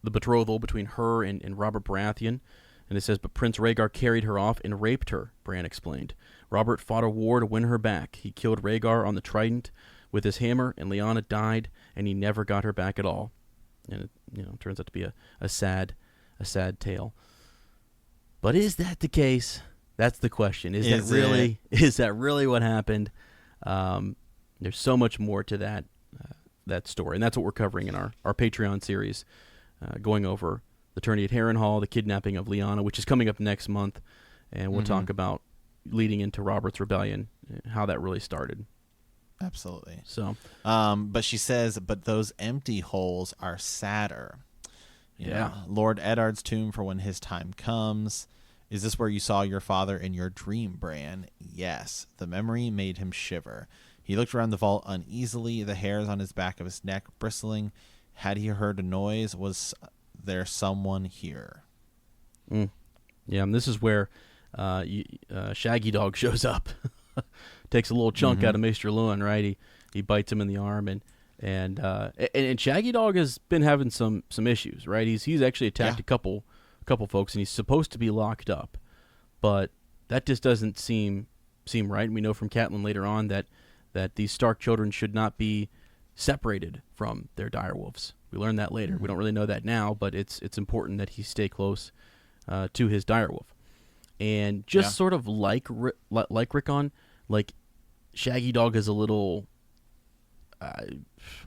betrothal between her and Robert Baratheon. And it says, but Prince Rhaegar carried her off and raped her, Bran explained. Robert fought a war to win her back. He killed Rhaegar on the Trident with his hammer, and Lyanna died, and he never got her back at all. And it turns out to be a sad tale. But is that the case? That's the question. Is that really what happened? There's so much more to that story, and that's what we're covering in our Patreon series, going over the tourney at Harrenhal, the kidnapping of Lyanna, which is coming up next month, and we'll talk about leading into Robert's Rebellion, how that really started. Absolutely. So, but she says, but those empty holes are sadder. You know, Lord Eddard's tomb for when his time comes. Is this where you saw your father in your dream, Bran? Yes. The memory made him shiver. He looked around the vault uneasily, the hairs on his back of his neck bristling. Had he heard a noise? Was there someone here? Yeah, and this is where Shaggy Dog shows up. Takes a little chunk out of Maester Luwin, right? He bites him in the arm, and Shaggy Dog has been having some issues, right? He's actually attacked a couple folks, and he's supposed to be locked up, but that just doesn't seem right. And we know from Catelyn later on that these Stark children should not be separated from their direwolves. We learn that later. We don't really know that now, but it's important that he stay close to his direwolf. And just sort of like Rickon, like Shaggy Dog is a little.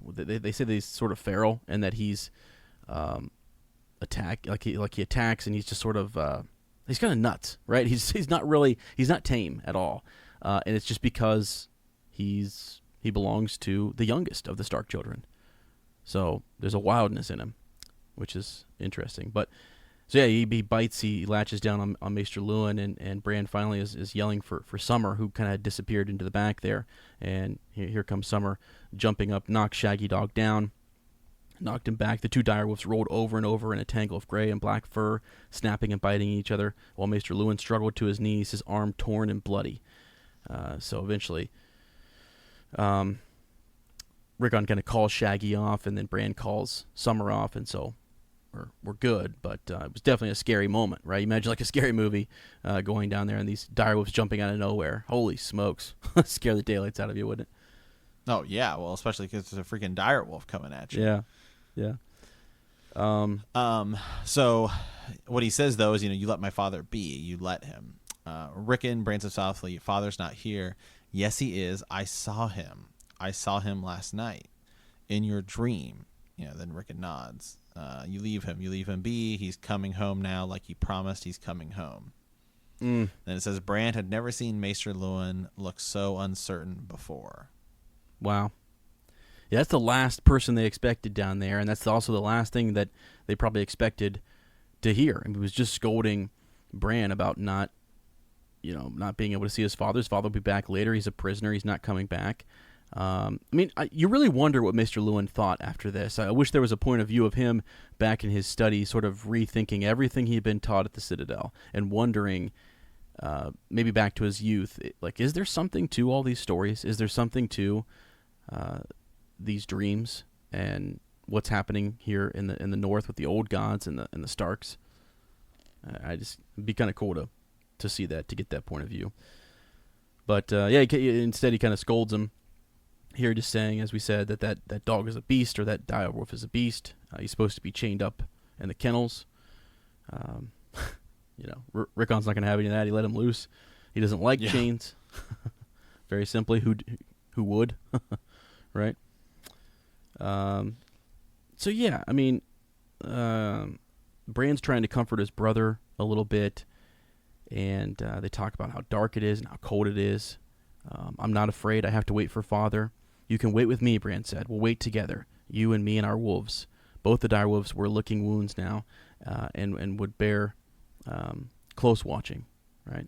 They say that he's sort of feral, and that he's he attacks, and he's just sort of he's kind of nuts, right? He's not tame at all, and it's just because he belongs to the youngest of the Stark children. So there's a wildness in him, which is interesting. But so yeah, he bites, he latches down on Maester Luwin, and Bran finally is yelling for Summer, who kind of disappeared into the back there. And here comes Summer, jumping up, knocks Shaggy Dog down, knocked him back. The two direwolves rolled over and over in a tangle of gray and black fur, snapping and biting each other, while Maester Luwin struggled to his knees, his arm torn and bloody. So eventually, Rickon kind of calls Shaggy off, and then Bran calls Summer off, and so we're good. But it was definitely a scary moment, right? You imagine like a scary movie going down there, and these direwolves jumping out of nowhere. Holy smokes. Scare the daylights out of you, wouldn't it? Oh, yeah. Well, especially because there's a freaking direwolf coming at you. Yeah. So what he says, though, is, you let my father be. You let him. Rickon brains him softly. Father's not here. Yes, he is. I saw him. I saw him last night in your dream. Then Rickon nods. You leave him be. He's coming home now, like he promised. He's coming home. Then it says Bran had never seen Maester Luwin look so uncertain before. Wow. Yeah, that's the last person they expected down there, and that's also the last thing that they probably expected to hear. And he was just scolding Bran about not being able to see his father. His father will be back later. He's a prisoner. He's not coming back. You really wonder what Maester Luwin thought after this. I wish there was a point of view of him back in his study, sort of rethinking everything he'd been taught at the Citadel, and wondering, maybe back to his youth, like, is there something to all these stories? Is there something to these dreams and what's happening here in the North with the old gods and the Starks? It'd be kind of cool to see that, to get that point of view. But instead he kind of scolds him here, just saying, as we said, that dog is a beast, or that direwolf is a beast. He's supposed to be chained up in the kennels. Rickon's not going to have any of that. He let him loose. He doesn't like chains. Very simply, who would, right? So yeah, I mean, Bran's trying to comfort his brother a little bit, and they talk about how dark it is and how cold it is. I'm not afraid. I have to wait for father. You can wait with me, Bran said. We'll wait together, you and me and our wolves. Both the direwolves were licking wounds now, and would bear close watching, right?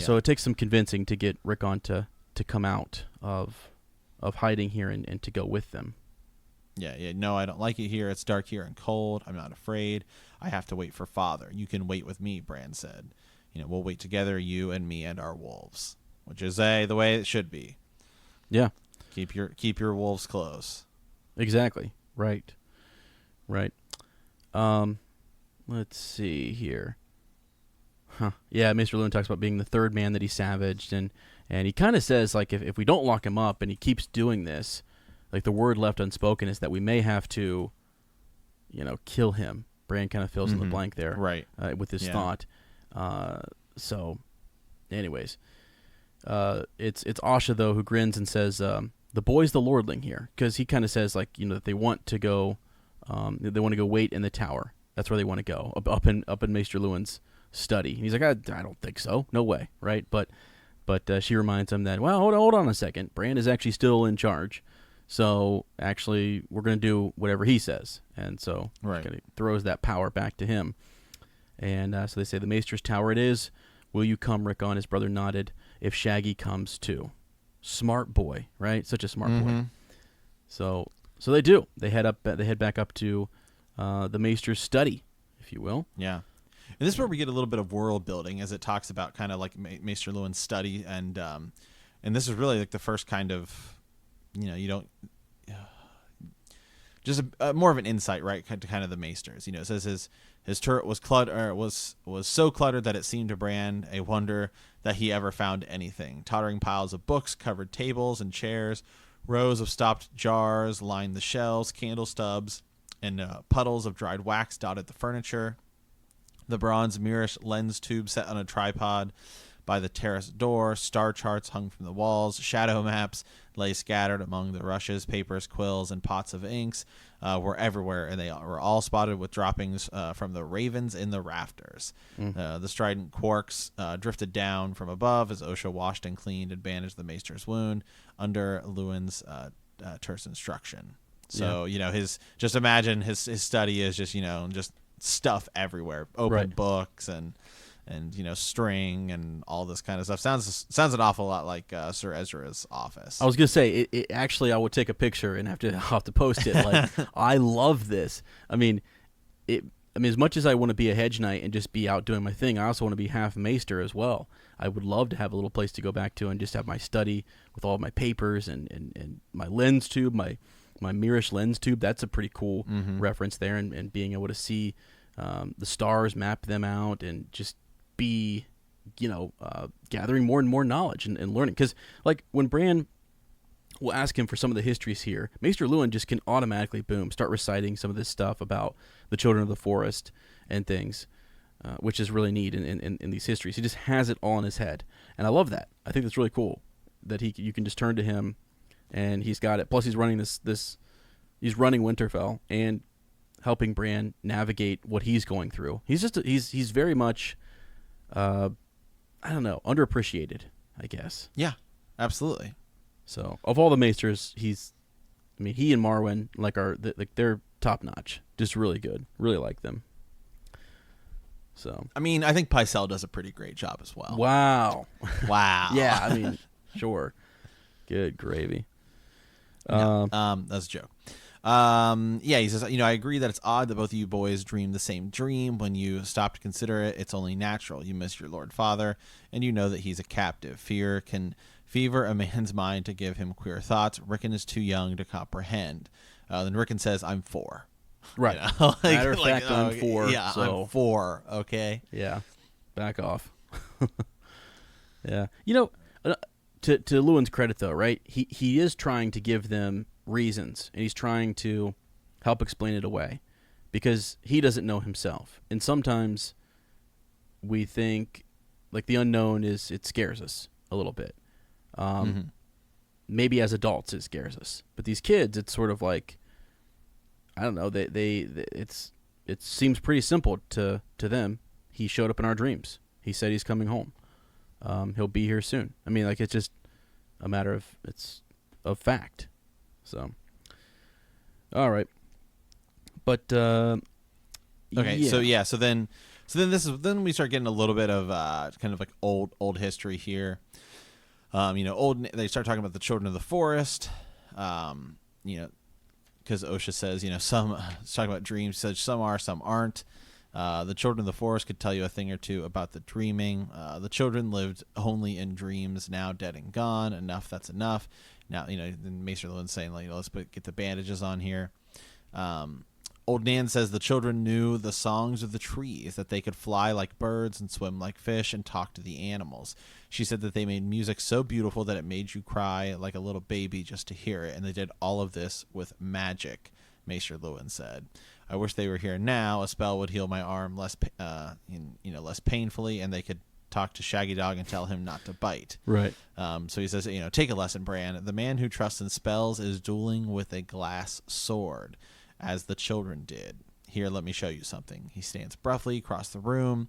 So it takes some convincing to get Rickon to come out of hiding here and to go with them. Yeah. No, I don't like it here. It's dark here and cold. I'm not afraid. I have to wait for father. You can wait with me, Bran said. We'll wait together, you and me and our wolves, which is the way it should be. Yeah. Keep your wolves close. Exactly. Right. Let's see here. Yeah, Maester Luwin talks about being the third man that he savaged, and he kind of says, like, if we don't lock him up and he keeps doing this, like, the word left unspoken is that we may have to, kill him. Bran kind of fills in the blank there, right? With his thought. So, anyways, it's Asha though who grins and says, "The boy's the lordling here," because he kind of says, like, that they want to go, wait in the tower. That's where they want to go, up in Maester Luwin's study. And he's like, I don't think so. No way, right? But she reminds him that, well, hold on a second. Bran is actually still in charge. So actually, we're going to do whatever he says. And so it throws that power back to him. And so they say, the Maester's tower it is. Will you come, Rickon? His brother nodded. If Shaggy comes too. Smart boy, right? Such a smart boy. So they do. They head back up to the Maester's study, if you will. Yeah. And this is where we get a little bit of world building, as it talks about kind of like Maester Luwin's study, and this is really like the first kind of, you don't just more of an insight, right, to kind of the Maesters. It says his turret was was so cluttered that it seemed to Bran a wonder that he ever found anything. Tottering piles of books covered tables and chairs, rows of stopped jars lined the shelves, candle stubs and puddles of dried wax dotted the furniture. The bronze mirrorish lens tube set on a tripod by the terrace door, star charts hung from the walls, shadow maps lay scattered among the rushes, papers, quills, and pots of inks were everywhere, and they were all spotted with droppings from the ravens in the rafters. The strident quarks drifted down from above as Osha washed and cleaned and bandaged the Maester's wound under Luwin's terse instruction. So, just imagine his study is just, just stuff everywhere, open books and string and all this kind of stuff. Sounds an awful lot like Sir Ezra's office. I was gonna say it actually, I would take a picture and have to post it. Like, I love this. I mean, as much as I want to be a hedge knight and just be out doing my thing, I also want to be half maester as well. I would love to have a little place to go back to and just have my study with all of my papers and my lens tube, my mirrorish lens tube. That's a pretty cool reference there, and being able to see the stars, map them out, and just be, gathering more and more knowledge and learning. Because, like, when Bran will ask him for some of the histories here, Maester Luwin just can automatically, start reciting some of this stuff about the Children of the Forest and things, which is really neat in these histories. He just has it all in his head, and I love that. I think that's really cool that you can just turn to him, and he's got it. Plus, he's running he's running Winterfell and helping Bran navigate what he's going through. He's very much, I don't know, underappreciated, I guess. Yeah, absolutely. So, of all the Maesters, he and Marwyn they're top notch, just really good. Really like them. So, I think Pycelle does a pretty great job as well. Wow. Yeah, sure. Good gravy. That's a joke. He says, I agree that it's odd that both of you boys dreamed the same dream. When you stop to consider it, it's only natural. You miss your Lord Father, and you know that he's a captive. Fear can fever a man's mind to give him queer thoughts. Rickon is too young to comprehend. Then Rickon says, I'm 4. Right. Matter of fact, I'm 4. Yeah, so. I'm 4, okay? Yeah. Back off. Yeah. To Luwin's credit, though, right? He is trying to give them reasons, and he's trying to help explain it away, because he doesn't know himself. And sometimes we think, like, the unknown it scares us a little bit. maybe as adults it scares us, but these kids, it's sort of like, I don't know. It seems pretty simple to them. He showed up in our dreams. He said he's coming home. He'll be here soon. I mean, like, it's just a matter of fact. So, all right. But okay, yeah. so then we start getting a little bit of kind of like old history here. They start talking about the children of the forest. Because Osha says, some talking about dreams, says some are, some aren't. The children of the forest could tell you a thing or two about the dreaming. The children lived only in dreams, now dead and gone. Enough, that's enough. Now, then Maester Llewellyn's saying, like, let's get the bandages on here. Old Nan says the children knew the songs of the trees, that they could fly like birds and swim like fish and talk to the animals. She said that they made music so beautiful that it made you cry like a little baby just to hear it, and they did all of this with magic, Maester Llewellyn said. I wish they were here now. A spell would heal my arm less painfully, and they could talk to Shaggy Dog and tell him not to bite. Right. So he says, take a lesson, Bran. The man who trusts in spells is dueling with a glass sword, as the children did. Here, let me show you something. He stands gruffly across the room,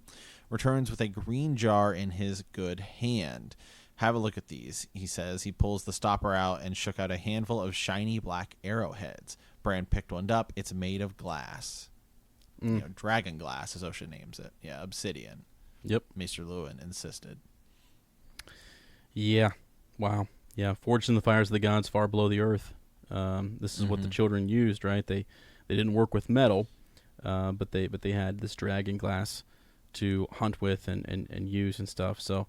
returns with a green jar in his good hand. Have a look at these, he says. He pulls the stopper out and shook out a handful of shiny black arrowheads. Bran picked one up. It's made of glass. Dragon glass, as Osha names it. Yeah, obsidian. Yep. Maester Llewellyn insisted. Yeah. Wow. Yeah. Forged in the fires of the gods far below the earth. This is what the children used, right? They didn't work with metal, but they had this dragon glass to hunt with and use and stuff. So,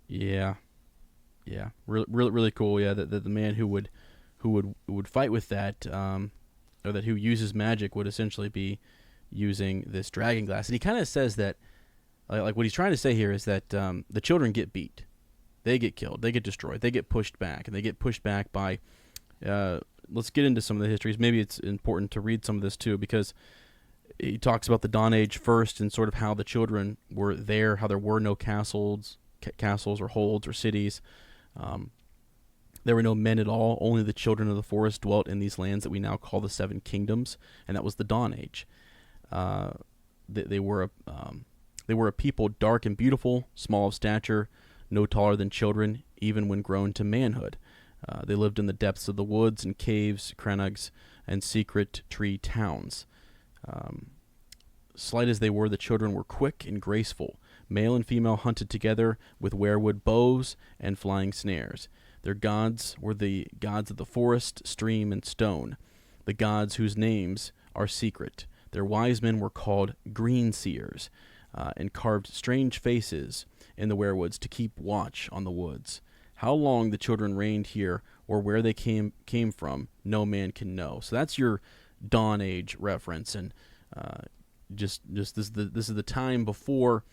yeah, really cool. Yeah, that the man who would fight with that, or that who uses magic would essentially be using this dragon glass. And he kind of says that, like what he's trying to say here is that the children get beat. They get killed. They get destroyed. They get pushed back. And they get pushed back by... let's get into some of the histories. Maybe it's important to read some of this, too, because he talks about the Dawn Age first and sort of how the children were there, how there were no castles or holds or cities. There were no men at all. Only the children of the forest dwelt in these lands that we now call the Seven Kingdoms, and that was the Dawn Age. They were a people dark and beautiful, small of stature, no taller than children, even when grown to manhood. They lived in the depths of the woods and caves, crannogs, and secret tree towns. Slight as they were, the children were quick and graceful. Male and female hunted together with weirwood bows and flying snares. Their gods were the gods of the forest, stream, and stone, the gods whose names are secret. Their wise men were called green seers, and carved strange faces in the weirwoods to keep watch on the woods. How long the children reigned here, or where they came from, no man can know. So that's your Dawn Age reference, and just this is the time before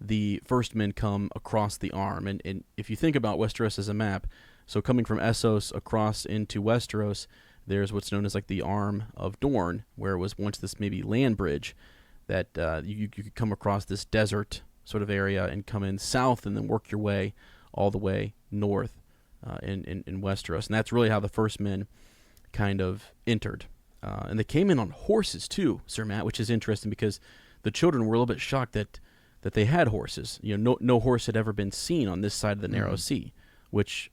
the first men come across the Arm. And if you think about Westeros as a map, so coming from Essos across into Westeros, there's what's known as like the Arm of Dorne, where it was once this maybe land bridge that you could come across this desert sort of area and come in south and then work your way all the way north in Westeros. And that's really how the first men kind of entered. And they came in on horses too, Sir Matt, which is interesting because the children were a little bit shocked that they had horses. No horse had ever been seen on this side of the narrow sea, which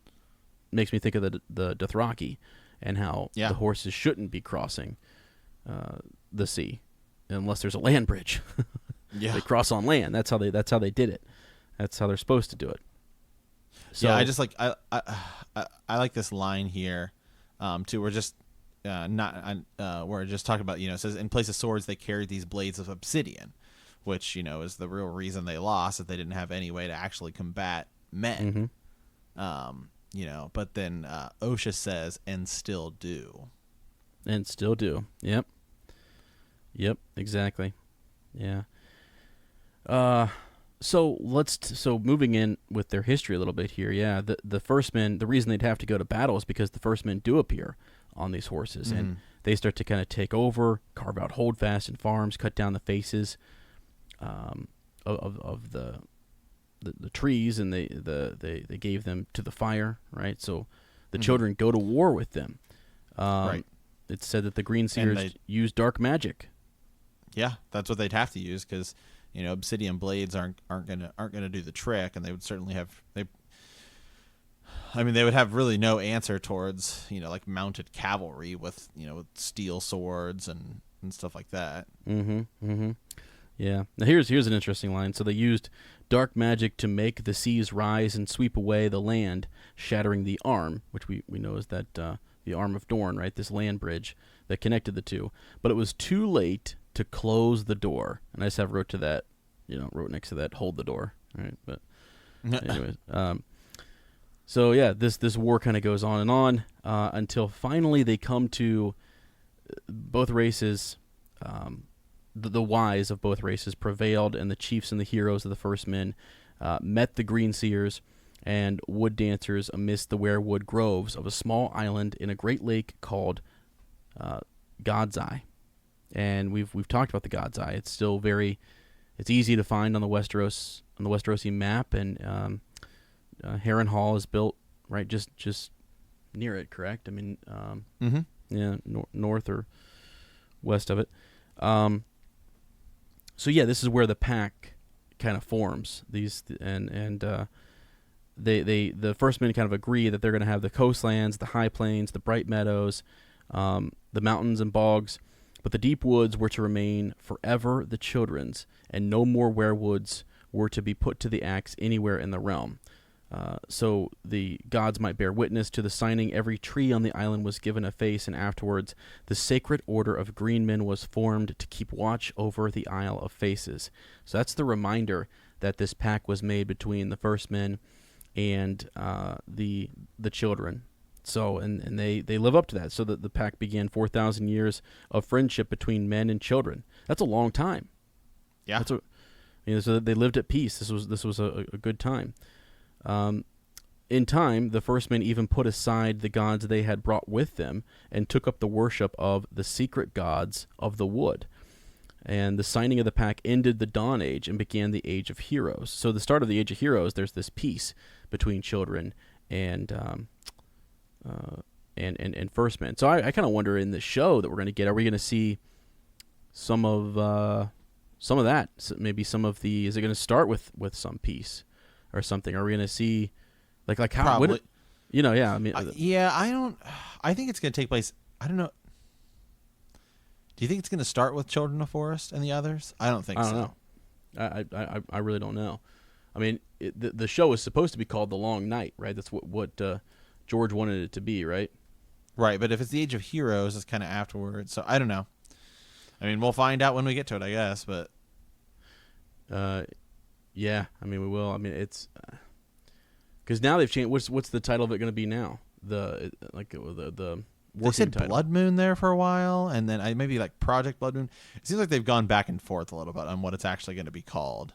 makes me think of the Dothraki and how the horses shouldn't be crossing the sea unless there's a land bridge. They cross on land. That's how they did it. That's how they're supposed to do it. So I just like I like this line here, too. We're just we're just talking about, it says in place of swords they carried these blades of obsidian, which is the real reason they lost, that they didn't have any way to actually combat men. But then Osha says and still do. Yep, exactly. Yeah. So moving in with their history a little bit here. Yeah, the first men, the reason they'd have to go to battle is because the first men do appear on these horses, and they start to kind of take over, carve out holdfasts and farms, cut down the faces of the trees, and they gave them to the fire, right? So the children go to war with them. Right. It's said that the Green Seers use dark magic. Yeah, that's what they'd have to use because obsidian blades aren't gonna do the trick, and they would certainly they would have really no answer towards like mounted cavalry with with steel swords and stuff like that. Yeah. Now here's an interesting line. So they used dark magic to make the seas rise and sweep away the land, shattering the arm, which we know is that the Arm of Dorne, right? This land bridge that connected the two. But it was too late to close the door. And I just wrote next to that, hold the door, right? But anyways, so yeah, this war kind of goes on and on until finally they come to both races. The wise of both races prevailed, and the chiefs and the heroes of the first men met the Green Seers and wood dancers amidst the weirwood groves of a small island in a great lake called God's Eye. And we've talked about the God's Eye. It's still it's easy to find on the Westerosi map, and Harrenhal is built right just near it. Correct? I mean, yeah, north or west of it. So yeah, this is where the pack kind of forms. The first men kind of agree that they're going to have the coastlands, the high plains, the bright meadows, the mountains and bogs, but the deep woods were to remain forever the children's, and no more weirwoods were to be put to the axe anywhere in the realm. So the gods might bear witness to the signing. Every tree on the island was given a face, and afterwards the sacred order of green men was formed to keep watch over the Isle of Faces. So that's the reminder that this pact was made between the first men and the children. So and they live up to that. So that the pact began 4,000 years of friendship between men and children. That's a long time. Yeah. So they lived at peace. This was a good time. In time, the first men even put aside the gods they had brought with them and took up the worship of the secret gods of the wood. And the signing of the pact ended the Dawn Age and began the Age of Heroes. So the start of the Age of Heroes, there's this peace between children and first men. So I kind of wonder in the show that we're going to get, are we going to see some of that? Maybe some of the, is it going to start with some peace or something? Are we going to see like how? Probably. Yeah. I mean, I think it's going to take place. I don't know. Do you think it's going to start with Children of Forest and the others? I don't think so. I don't know. I really don't know. I mean, the show is supposed to be called The Long Night, right? That's what George wanted it to be, right? Right, but if it's the Age of Heroes, it's kind of afterwards. So I don't know. I mean, we'll find out when we get to it, I guess. But yeah, I mean, we will. I mean, it's because now they've changed. What's the title of it going to be now? The they said title. Blood Moon there for a while, and then maybe like Project Blood Moon. It seems like they've gone back and forth a little bit on what it's actually going to be called.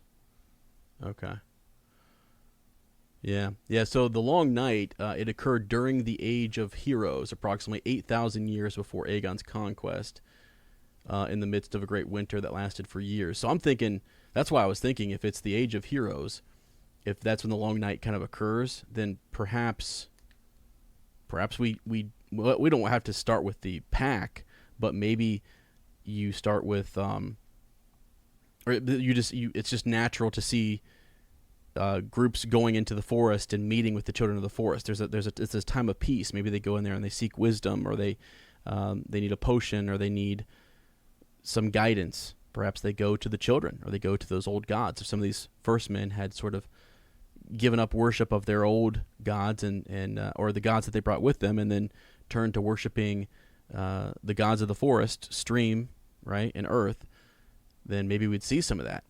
Okay. Yeah. So the Long Night, it occurred during the Age of Heroes, approximately 8,000 years before Aegon's conquest, in the midst of a great winter that lasted for years. So I'm thinking, that's why I was thinking, if it's the Age of Heroes, if that's when the Long Night kind of occurs, then perhaps we don't have to start with the pack, but maybe you start with it's just natural to see groups going into the forest and meeting with the children of the forest. It's this time of peace. Maybe they go in there and they seek wisdom, or they need a potion, or they need some guidance. Perhaps they go to the children, or they go to those old gods. If some of these first men had sort of given up worship of their old gods and or the gods that they brought with them, and then turned to worshiping the gods of the forest, stream, right, and earth, then maybe we'd see some of that.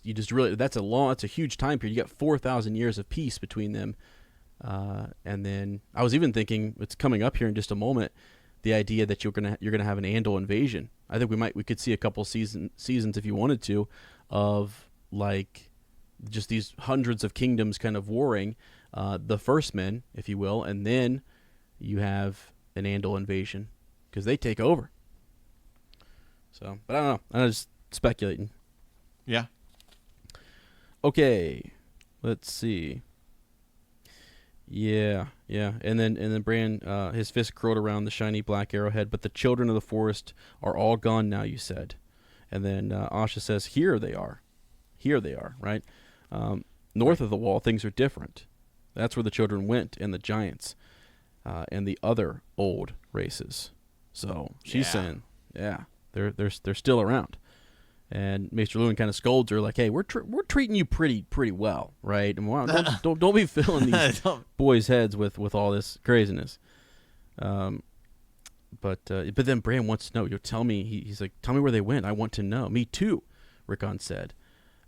You just really, that's a huge time period. You got 4,000 years of peace between them, and then I was even thinking, it's coming up here in just a moment, the idea that you're gonna have an Andal invasion. I think we could see a couple seasons if you wanted to, of like just these hundreds of kingdoms kind of warring, the first men, if you will, and then you have an Andal invasion because they take over. So, but I don't know. I'm just speculating. Yeah. Okay. let's see. Yeah. And then Bran, his fist curled around the shiny black arrowhead. But the children of the forest are all gone now, you said. And then Asha says, here they are. Here they are, right? North of the wall, things are different. That's where the children went, and the giants, and the other old races. So she's saying, yeah, they're still around. And Maester Luwin kind of scolds her, like, "Hey, we're treating you pretty well, right? And don't be filling these boys' heads with all this craziness." But then Bran wants to know. You tell me. He's like, "Tell me where they went. I want to know." "Me too," Rickon said.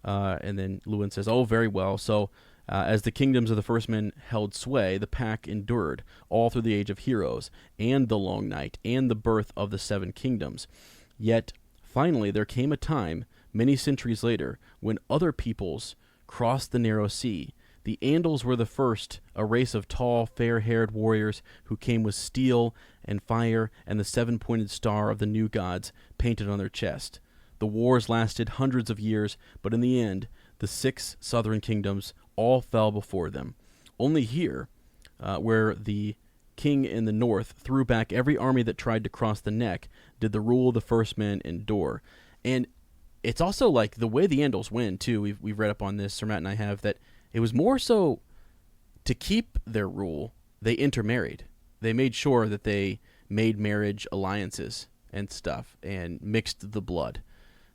And then Luwin says, "Oh, very well. So, as the kingdoms of the First Men held sway, the pack endured all through the Age of Heroes, and the Long Night, and the birth of the Seven Kingdoms. Yet, finally, there came a time, many centuries later, when other peoples crossed the narrow sea. The Andals were the first, a race of tall, fair-haired warriors who came with steel and fire and the seven-pointed star of the new gods painted on their chest. The wars lasted hundreds of years, but in the end, the 6 southern kingdoms all fell before them. Only here, where the king in the north threw back every army that tried to cross the neck, did the rule of the First Men endure." And it's also like the way the Andals win, too. We've read up on this, Sir Matt and I have, that it was more so to keep their rule, they intermarried. They made sure that they made marriage alliances and stuff and mixed the blood.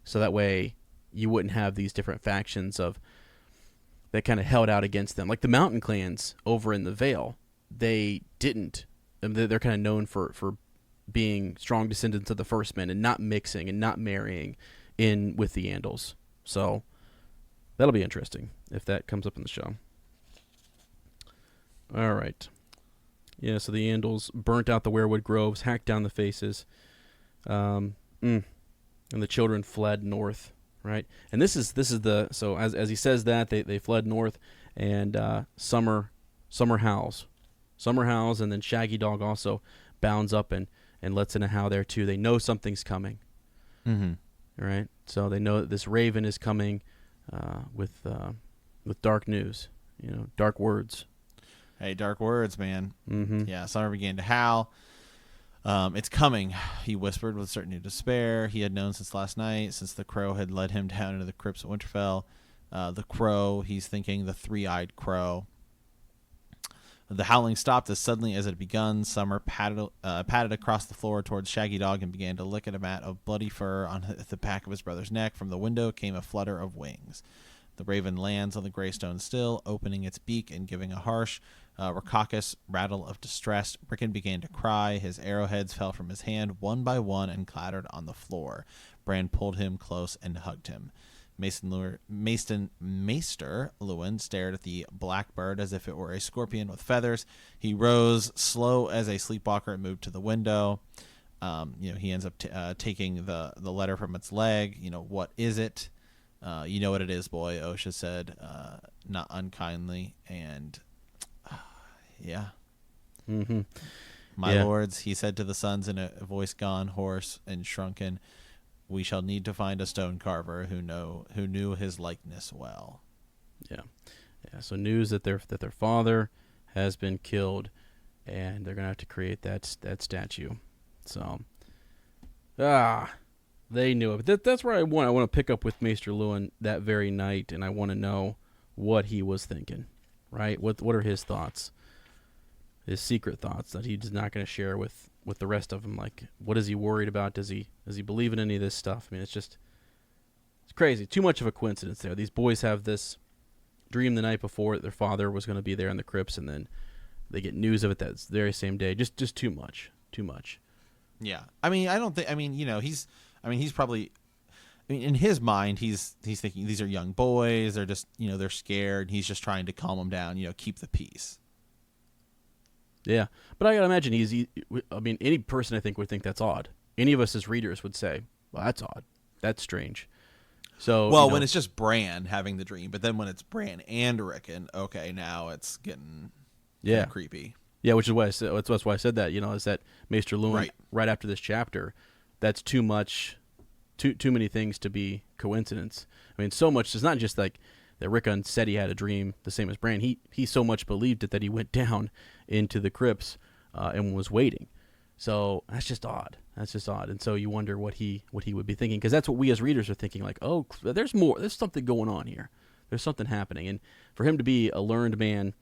So that way you wouldn't have these different factions that kind of held out against them. Like the mountain clans over in the Vale, they didn't. They're kind of known for being strong descendants of the First Men and not mixing and not marrying in with the Andals. So that'll be interesting if that comes up in the show. All right. Yeah, so the Andals burnt out the weirwood groves, hacked down the faces, and the children fled north, right? And this is the, so as he says that, they fled north, and Summer howls. Summer howls, and then Shaggy Dog also bounds up and lets in a howl there too. They know something's coming. Mm-hmm. All right? So they know that this raven is coming with dark news, dark words. Hey, dark words, man. Mm-hmm. Yeah, Summer began to howl. "It's coming," he whispered with certain despair. He had known since last night, since the crow had led him down into the crypts at Winterfell. The crow, he's thinking the three-eyed crow. The howling stopped as suddenly as it had begun. Summer padded across the floor towards Shaggy Dog and began to lick at a mat of bloody fur on the back of his brother's neck. From the window came a flutter of wings. The raven lands on the gray stone still, opening its beak and giving a harsh, raucous rattle of distress. Rickon began to cry. His arrowheads fell from his hand one by one and clattered on the floor. Bran pulled him close and hugged him. Maester Luwin stared at the blackbird as if it were a scorpion with feathers. He rose, slow as a sleepwalker, and moved to the window. He ends up taking the letter from its leg. "What is it?" "You know what it is, boy," Osha said, not unkindly. And yeah. Mm-hmm. "My lords," he said to the sons in a voice gone hoarse and shrunken, "we shall need to find a stone carver who knew his likeness well." Yeah. So news that their father has been killed, and they're gonna have to create that statue. So, they knew it. But that's where I want to pick up with Maester Luwin that very night, and I want to know what he was thinking. Right? What are his thoughts? His secret thoughts that he's not going to share with the rest of them. Like, what is he worried about? Does he believe in any of this stuff? I mean, it's crazy. Too much of a coincidence there. These boys have this dream the night before that their father was going to be there in the crypts, and then they get news of it that very same day. Just too much. Yeah. I mean, I don't think. I mean, he's probably. I mean, in his mind, he's thinking these are young boys. They're just, they're scared. He's just trying to calm them down. Keep the peace. Yeah, but I gotta imagine any person I think would think that's odd. Any of us as readers would say, "Well, that's odd. That's strange." So, when it's just Bran having the dream, but then when it's Bran and Rickon, okay, now it's getting creepy. Yeah, which is why that's why I said that. Is that Maester Luwin right after this chapter? That's too much, too many things to be coincidence. I mean, so much. It's not just like that Rickon said he had a dream the same as Bran. He so much believed it that he went down into the crypts and was waiting. So that's just odd. And so you wonder what he would be thinking, because that's what we as readers are thinking. Like, oh, there's more. There's something going on here. There's something happening. And for him to be a learned man,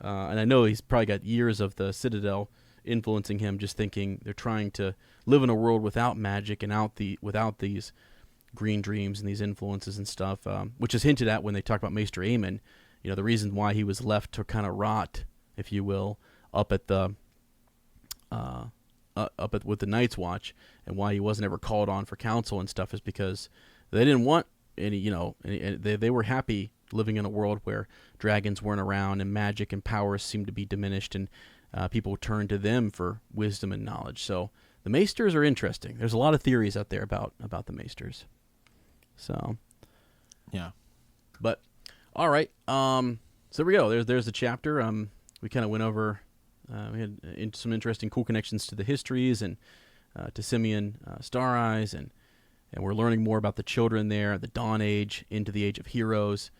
and I know he's probably got years of the Citadel influencing him, just thinking they're trying to live in a world without magic and without these green dreams and these influences and stuff, which is hinted at when they talk about Maester Aemon. You know, the reason why he was left to kind of rot, if you will, up at with the Night's Watch, and why he wasn't ever called on for counsel and stuff, is because they didn't want any. You know, they were happy living in a world where dragons weren't around and magic and powers seemed to be diminished, and people turned to them for wisdom and knowledge. So the Maesters are interesting. There's a lot of theories out there about the Maesters. So, yeah. But all right. So there we go. There's the chapter. We kind of went over. We had some interesting, cool connections to the histories and to Simeon Star Eyes, and we're learning more about the children there, the Dawn Age into the Age of Heroes,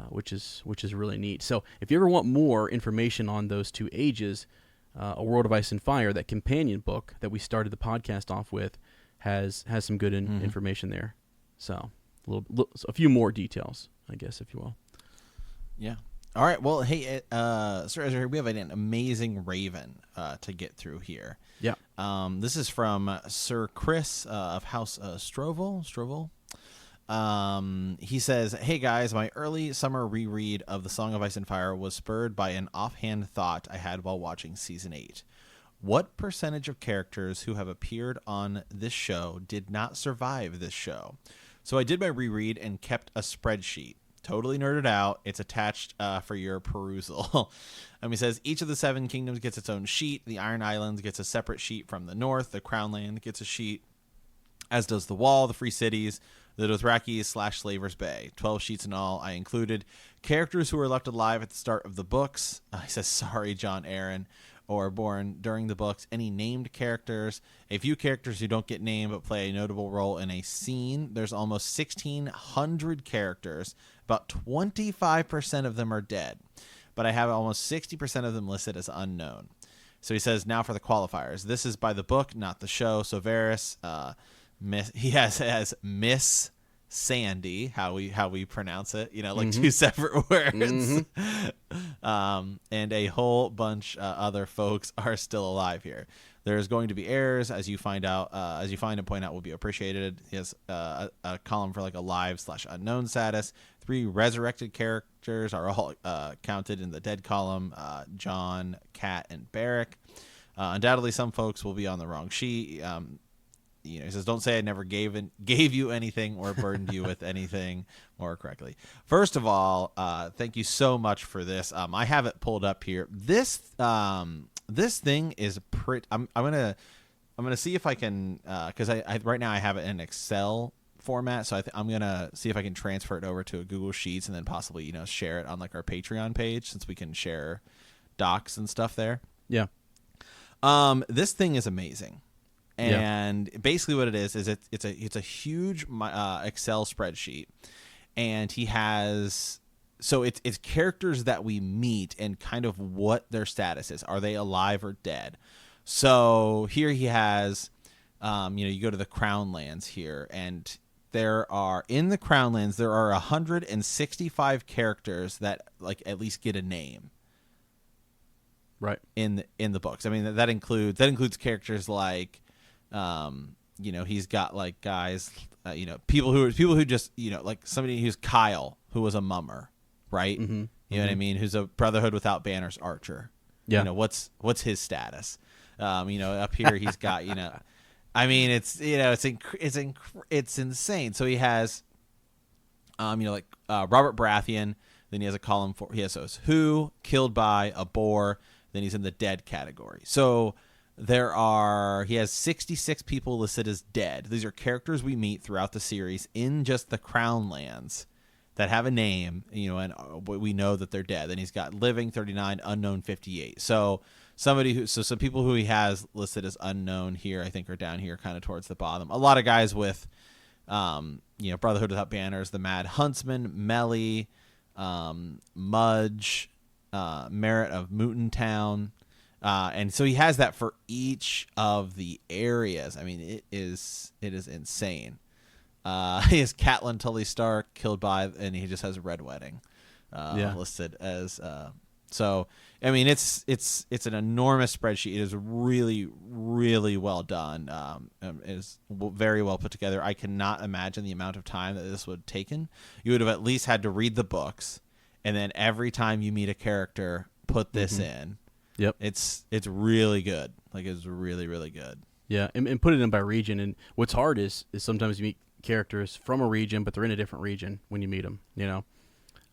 which is really neat. So if you ever want more information on those two ages, A World of Ice and Fire, that companion book that we started the podcast off with, has some good information there. So a few more details, I guess, if you will. Yeah. All right. Well, hey, Sir Ezra, we have an amazing Raven to get through here. Yeah. This is from Sir Chris of House Strovel. He says, "Hey guys, my early summer reread of The Song of Ice and Fire was spurred by an offhand thought I had while watching season 8. What percentage of characters who have appeared on this show did not survive this show? So I did my reread and kept a spreadsheet. Totally nerded out. It's attached for your perusal." He says, "Each of the 7 kingdoms gets its own sheet. The Iron Islands gets a separate sheet from the north. The Crown Land gets a sheet, as does the Wall, the Free Cities, the Dothraki / Slavers Bay. 12 sheets in all. I included characters who were left alive at the start of the books." He says, "Sorry, John Aaron," or born during the books. "Any named characters, a few characters who don't get named but play a notable role in a scene. There's almost 1,600 characters. About 25% of them are dead, but I have almost 60% of them listed as unknown." So he says, now for the qualifiers. This is by the book, not the show. So Varys, he has Miss Sandy, how we pronounce it, like 2 separate words. And a whole bunch other folks are still alive here. There's going to be errors, as you find and point out, will be appreciated. He has a column for like alive / unknown status. 3 resurrected characters are all counted in the dead column: John, Kat, and Barrick. Undoubtedly, some folks will be on the wrong sheet. He says, "Don't say I never gave you anything or burdened you with anything more correctly." First of all, thank you so much for this. I have it pulled up here. This thing is pretty. I'm gonna see if I can, because I right now I have it in Excel format, so I'm gonna see if I can transfer it over to a Google Sheets and then possibly share it on like our Patreon page, since we can share docs and stuff there. Yeah. This thing is amazing. And basically what it is it's a huge Excel spreadsheet, and he has, so it's characters that we meet and kind of what their status is. Are they alive or dead? So here he has, you go to the Crown Lands here, and in the Crown Lands there are 165 characters that like at least get a name. Right. In the books. I mean, that includes characters like, he's got like guys, people who just, like somebody who's Kyle, who was a mummer, right? Mm-hmm. You know what I mean? Who's a Brotherhood Without Banners archer. Yeah. What's his status? Up here he's got, I mean, it's insane. So he has, Robert Baratheon. Then he has a column for, he has who, killed by, a boar. Then he's in the dead category. So he has 66 people listed as dead. These are characters we meet throughout the series in just the Crown Lands that have a name, and we know that they're dead. Then he's got living 39, unknown 58. So some people who he has listed as unknown here, I think, are down here kind of towards the bottom. A lot of guys with, Brotherhood Without Banners, the Mad Huntsman, Melly, Mudge, Merritt of Mooton Town. And so he has that for each of the areas. I mean, it is insane. He has Catelyn Tully Stark killed by, and he just has a Red Wedding listed as. So I mean, it's an enormous spreadsheet. It is really, really well done. It is very well put together. I cannot imagine the amount of time that this would have taken. You would have at least had to read the books, and then every time you meet a character, put this in. Yep. It's really good. Like, it's really, really good. Yeah, and put it in by region. And what's hard is sometimes you meet characters from a region, but they're in a different region when you meet them, you know?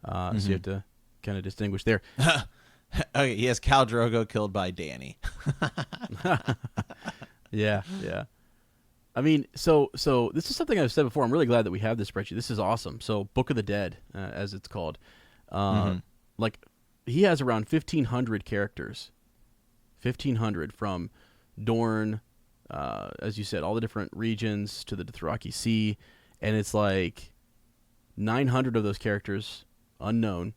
So you have to kind of distinguish there. Okay, he has Khal Drogo killed by Dany. Yeah. I mean, so this is something I've said before. I'm really glad that we have this spreadsheet. This is awesome. So Book of the Dead, as it's called. Like, he has around 1,500 characters. 1,500 from Dorne, as you said, all the different regions to the Dothraki Sea. And it's like 900 of those characters unknown.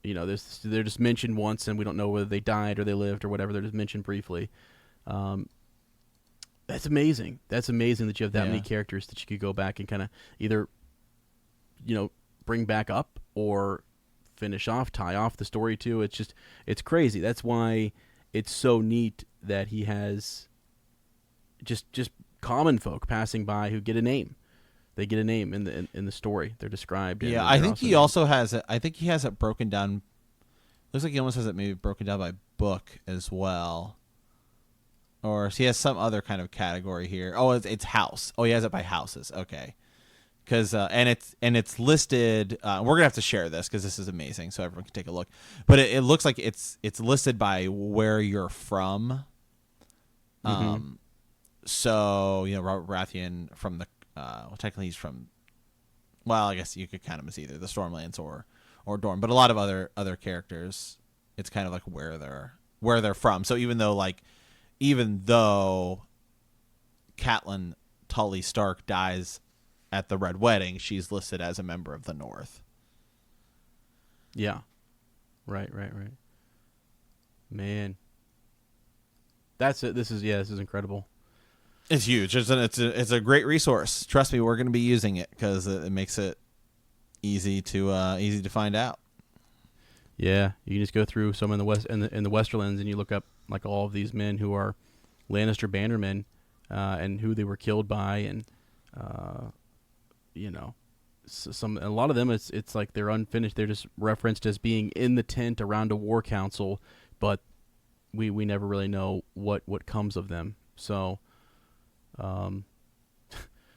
You know, they're just mentioned once, and we don't know whether they died or they lived or whatever. They're just mentioned briefly. That's amazing. That's amazing that you have that many characters that you could go back and kind of either, you know, bring back up or finish off, tie off the story to. It's crazy. That's why it's so neat that he has just common folk passing by who get a name. They get a name in the story. They're described. Yeah, I think he also has it. I think he has it broken down. Looks like he almost has it maybe broken down by book as well, or he has some other kind of category here. Oh, it's house. Oh, he has it by houses. Okay, because and it's listed. We're gonna have to share this because this is amazing, so everyone can take a look. But it looks like it's listed by where you're from. So you know, Robert Baratheon from the. Well, technically he's from. Well, I guess you could count him as either the Stormlands or Dorne, but a lot of other characters, it's kind of like where they're from. So even though Catelyn Tully Stark dies at the Red Wedding, she's listed as a member of the North. Yeah, right. Man, that's it. This is incredible. It's huge. It's a great resource. Trust me, we're going to be using it because it makes it easy to find out. Yeah, you can just go through some in the west in the Westerlands, and you look up like all of these men who are Lannister bannermen, and who they were killed by, and you know, a lot of them it's like they're unfinished. They're just referenced as being in the tent around a war council, but we never really know what comes of them. So.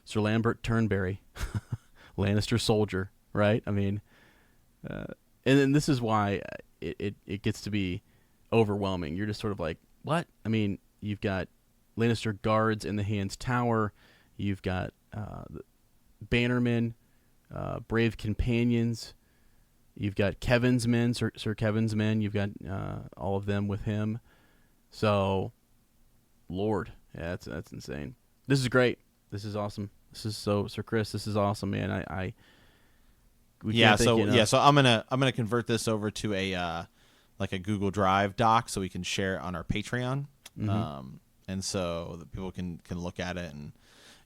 Sir Lambert Turnberry, Lannister soldier, right? I mean, and then this is why it gets to be overwhelming. You're just sort of like, what? I mean, you've got Lannister guards in the Hand's Tower. You've got bannermen, brave companions. You've got Kevin's men, Sir Kevin's men. You've got all of them with him. So, Lord, yeah, that's insane. This is great. This is awesome. This is Sir Chris. This is awesome, man. So I'm gonna convert this over to a like a Google Drive doc so we can share it on our Patreon, and so that people can look at it. And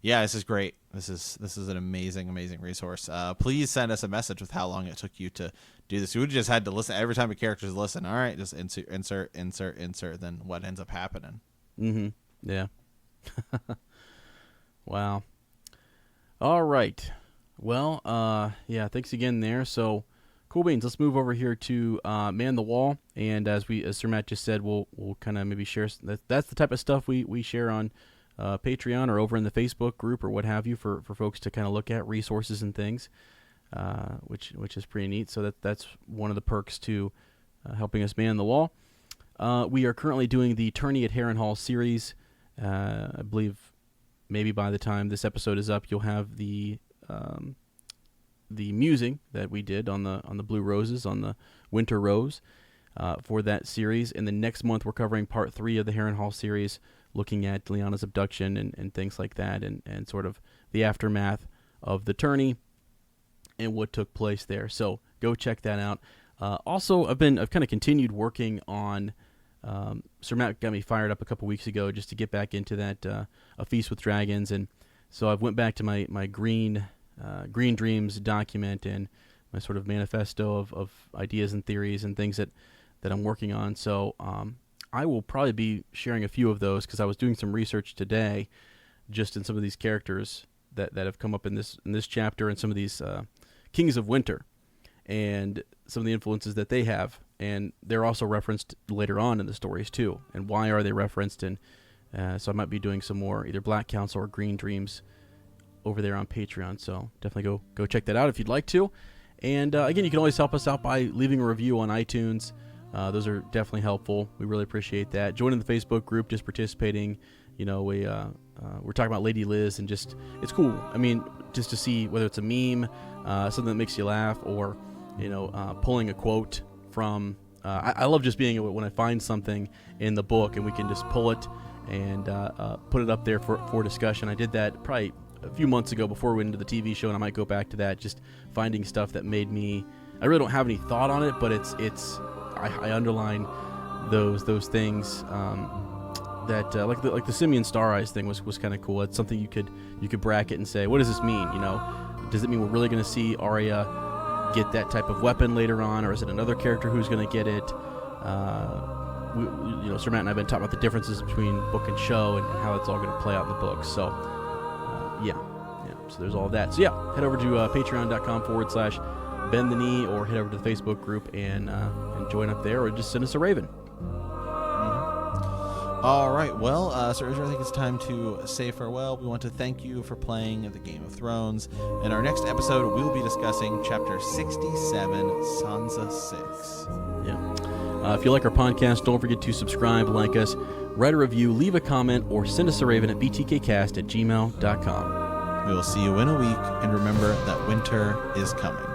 yeah, this is great. This is an amazing resource. Please send us a message with how long it took you to do this. You would just had to listen every time a character's listen. All right, just insert. Then what ends up happening? Yeah. Wow. All right. Well, yeah, thanks again there. So, cool beans. Let's move over here to Man the Wall. And as Sir Matt just said, we'll kind of maybe share. That's the type of stuff we share on Patreon or over in the Facebook group or what have you for folks to kind of look at resources and things, which is pretty neat. So that's one of the perks to helping us man the wall. We are currently doing the Tourney at Harrenhal series. I believe maybe by the time this episode is up, you'll have the musing that we did on the Blue Roses, on the Winter Rose, for that series. And then next month we're covering part 3 of the Harrenhal series, looking at Lyanna's abduction and things like that, and sort of the aftermath of the tourney and what took place there. So go check that out. Also, I've kind of continued working on. Sir Matt got me fired up a couple weeks ago just to get back into that A Feast with Dragons, and so I've went back to my Green Dreams document and my sort of manifesto of ideas and theories and things that I'm working on. So I will probably be sharing a few of those because I was doing some research today just in some of these characters that have come up in this chapter and some of these Kings of Winter and some of the influences that they have. And they're also referenced later on in the stories too. And why are they referenced? And so I might be doing some more either Black Council or Green Dreams over there on Patreon. So definitely go check that out if you'd like to. And again, you can always help us out by leaving a review on iTunes. Those are definitely helpful. We really appreciate that. Joining the Facebook group, just participating. You know, we're talking about Lady Liz, and just it's cool. I mean, just to see whether it's a meme, something that makes you laugh, or pulling a quote from. I love just being able, when I find something in the book and we can just pull it and put it up there for discussion. I did that probably a few months ago before we went into the TV show, and I might go back to that. Just finding stuff that made me. I really don't have any thought on it, but I underline those things that like the Simeon Star Eyes thing was kind of cool. It's something you could bracket and say, what does this mean? Does it mean we're really going to see Arya get that type of weapon later on, or is it another character who's going to get it? Sir Matt and I have been talking about the differences between book and show and how it's all going to play out in the books. So so there's all of that. So head over to patreon.com/bend the knee, or head over to the Facebook group and join up there, or just send us a raven. All right, well, Sir Ezra, I think it's time to say farewell. We want to thank you for playing the Game of Thrones. In our next episode, we will be discussing Chapter 67, Sansa 6. Yeah. If you like our podcast, don't forget to subscribe, like us, write a review, leave a comment, or send us a raven at btkcast@gmail.com. We will see you in a week, and remember that winter is coming.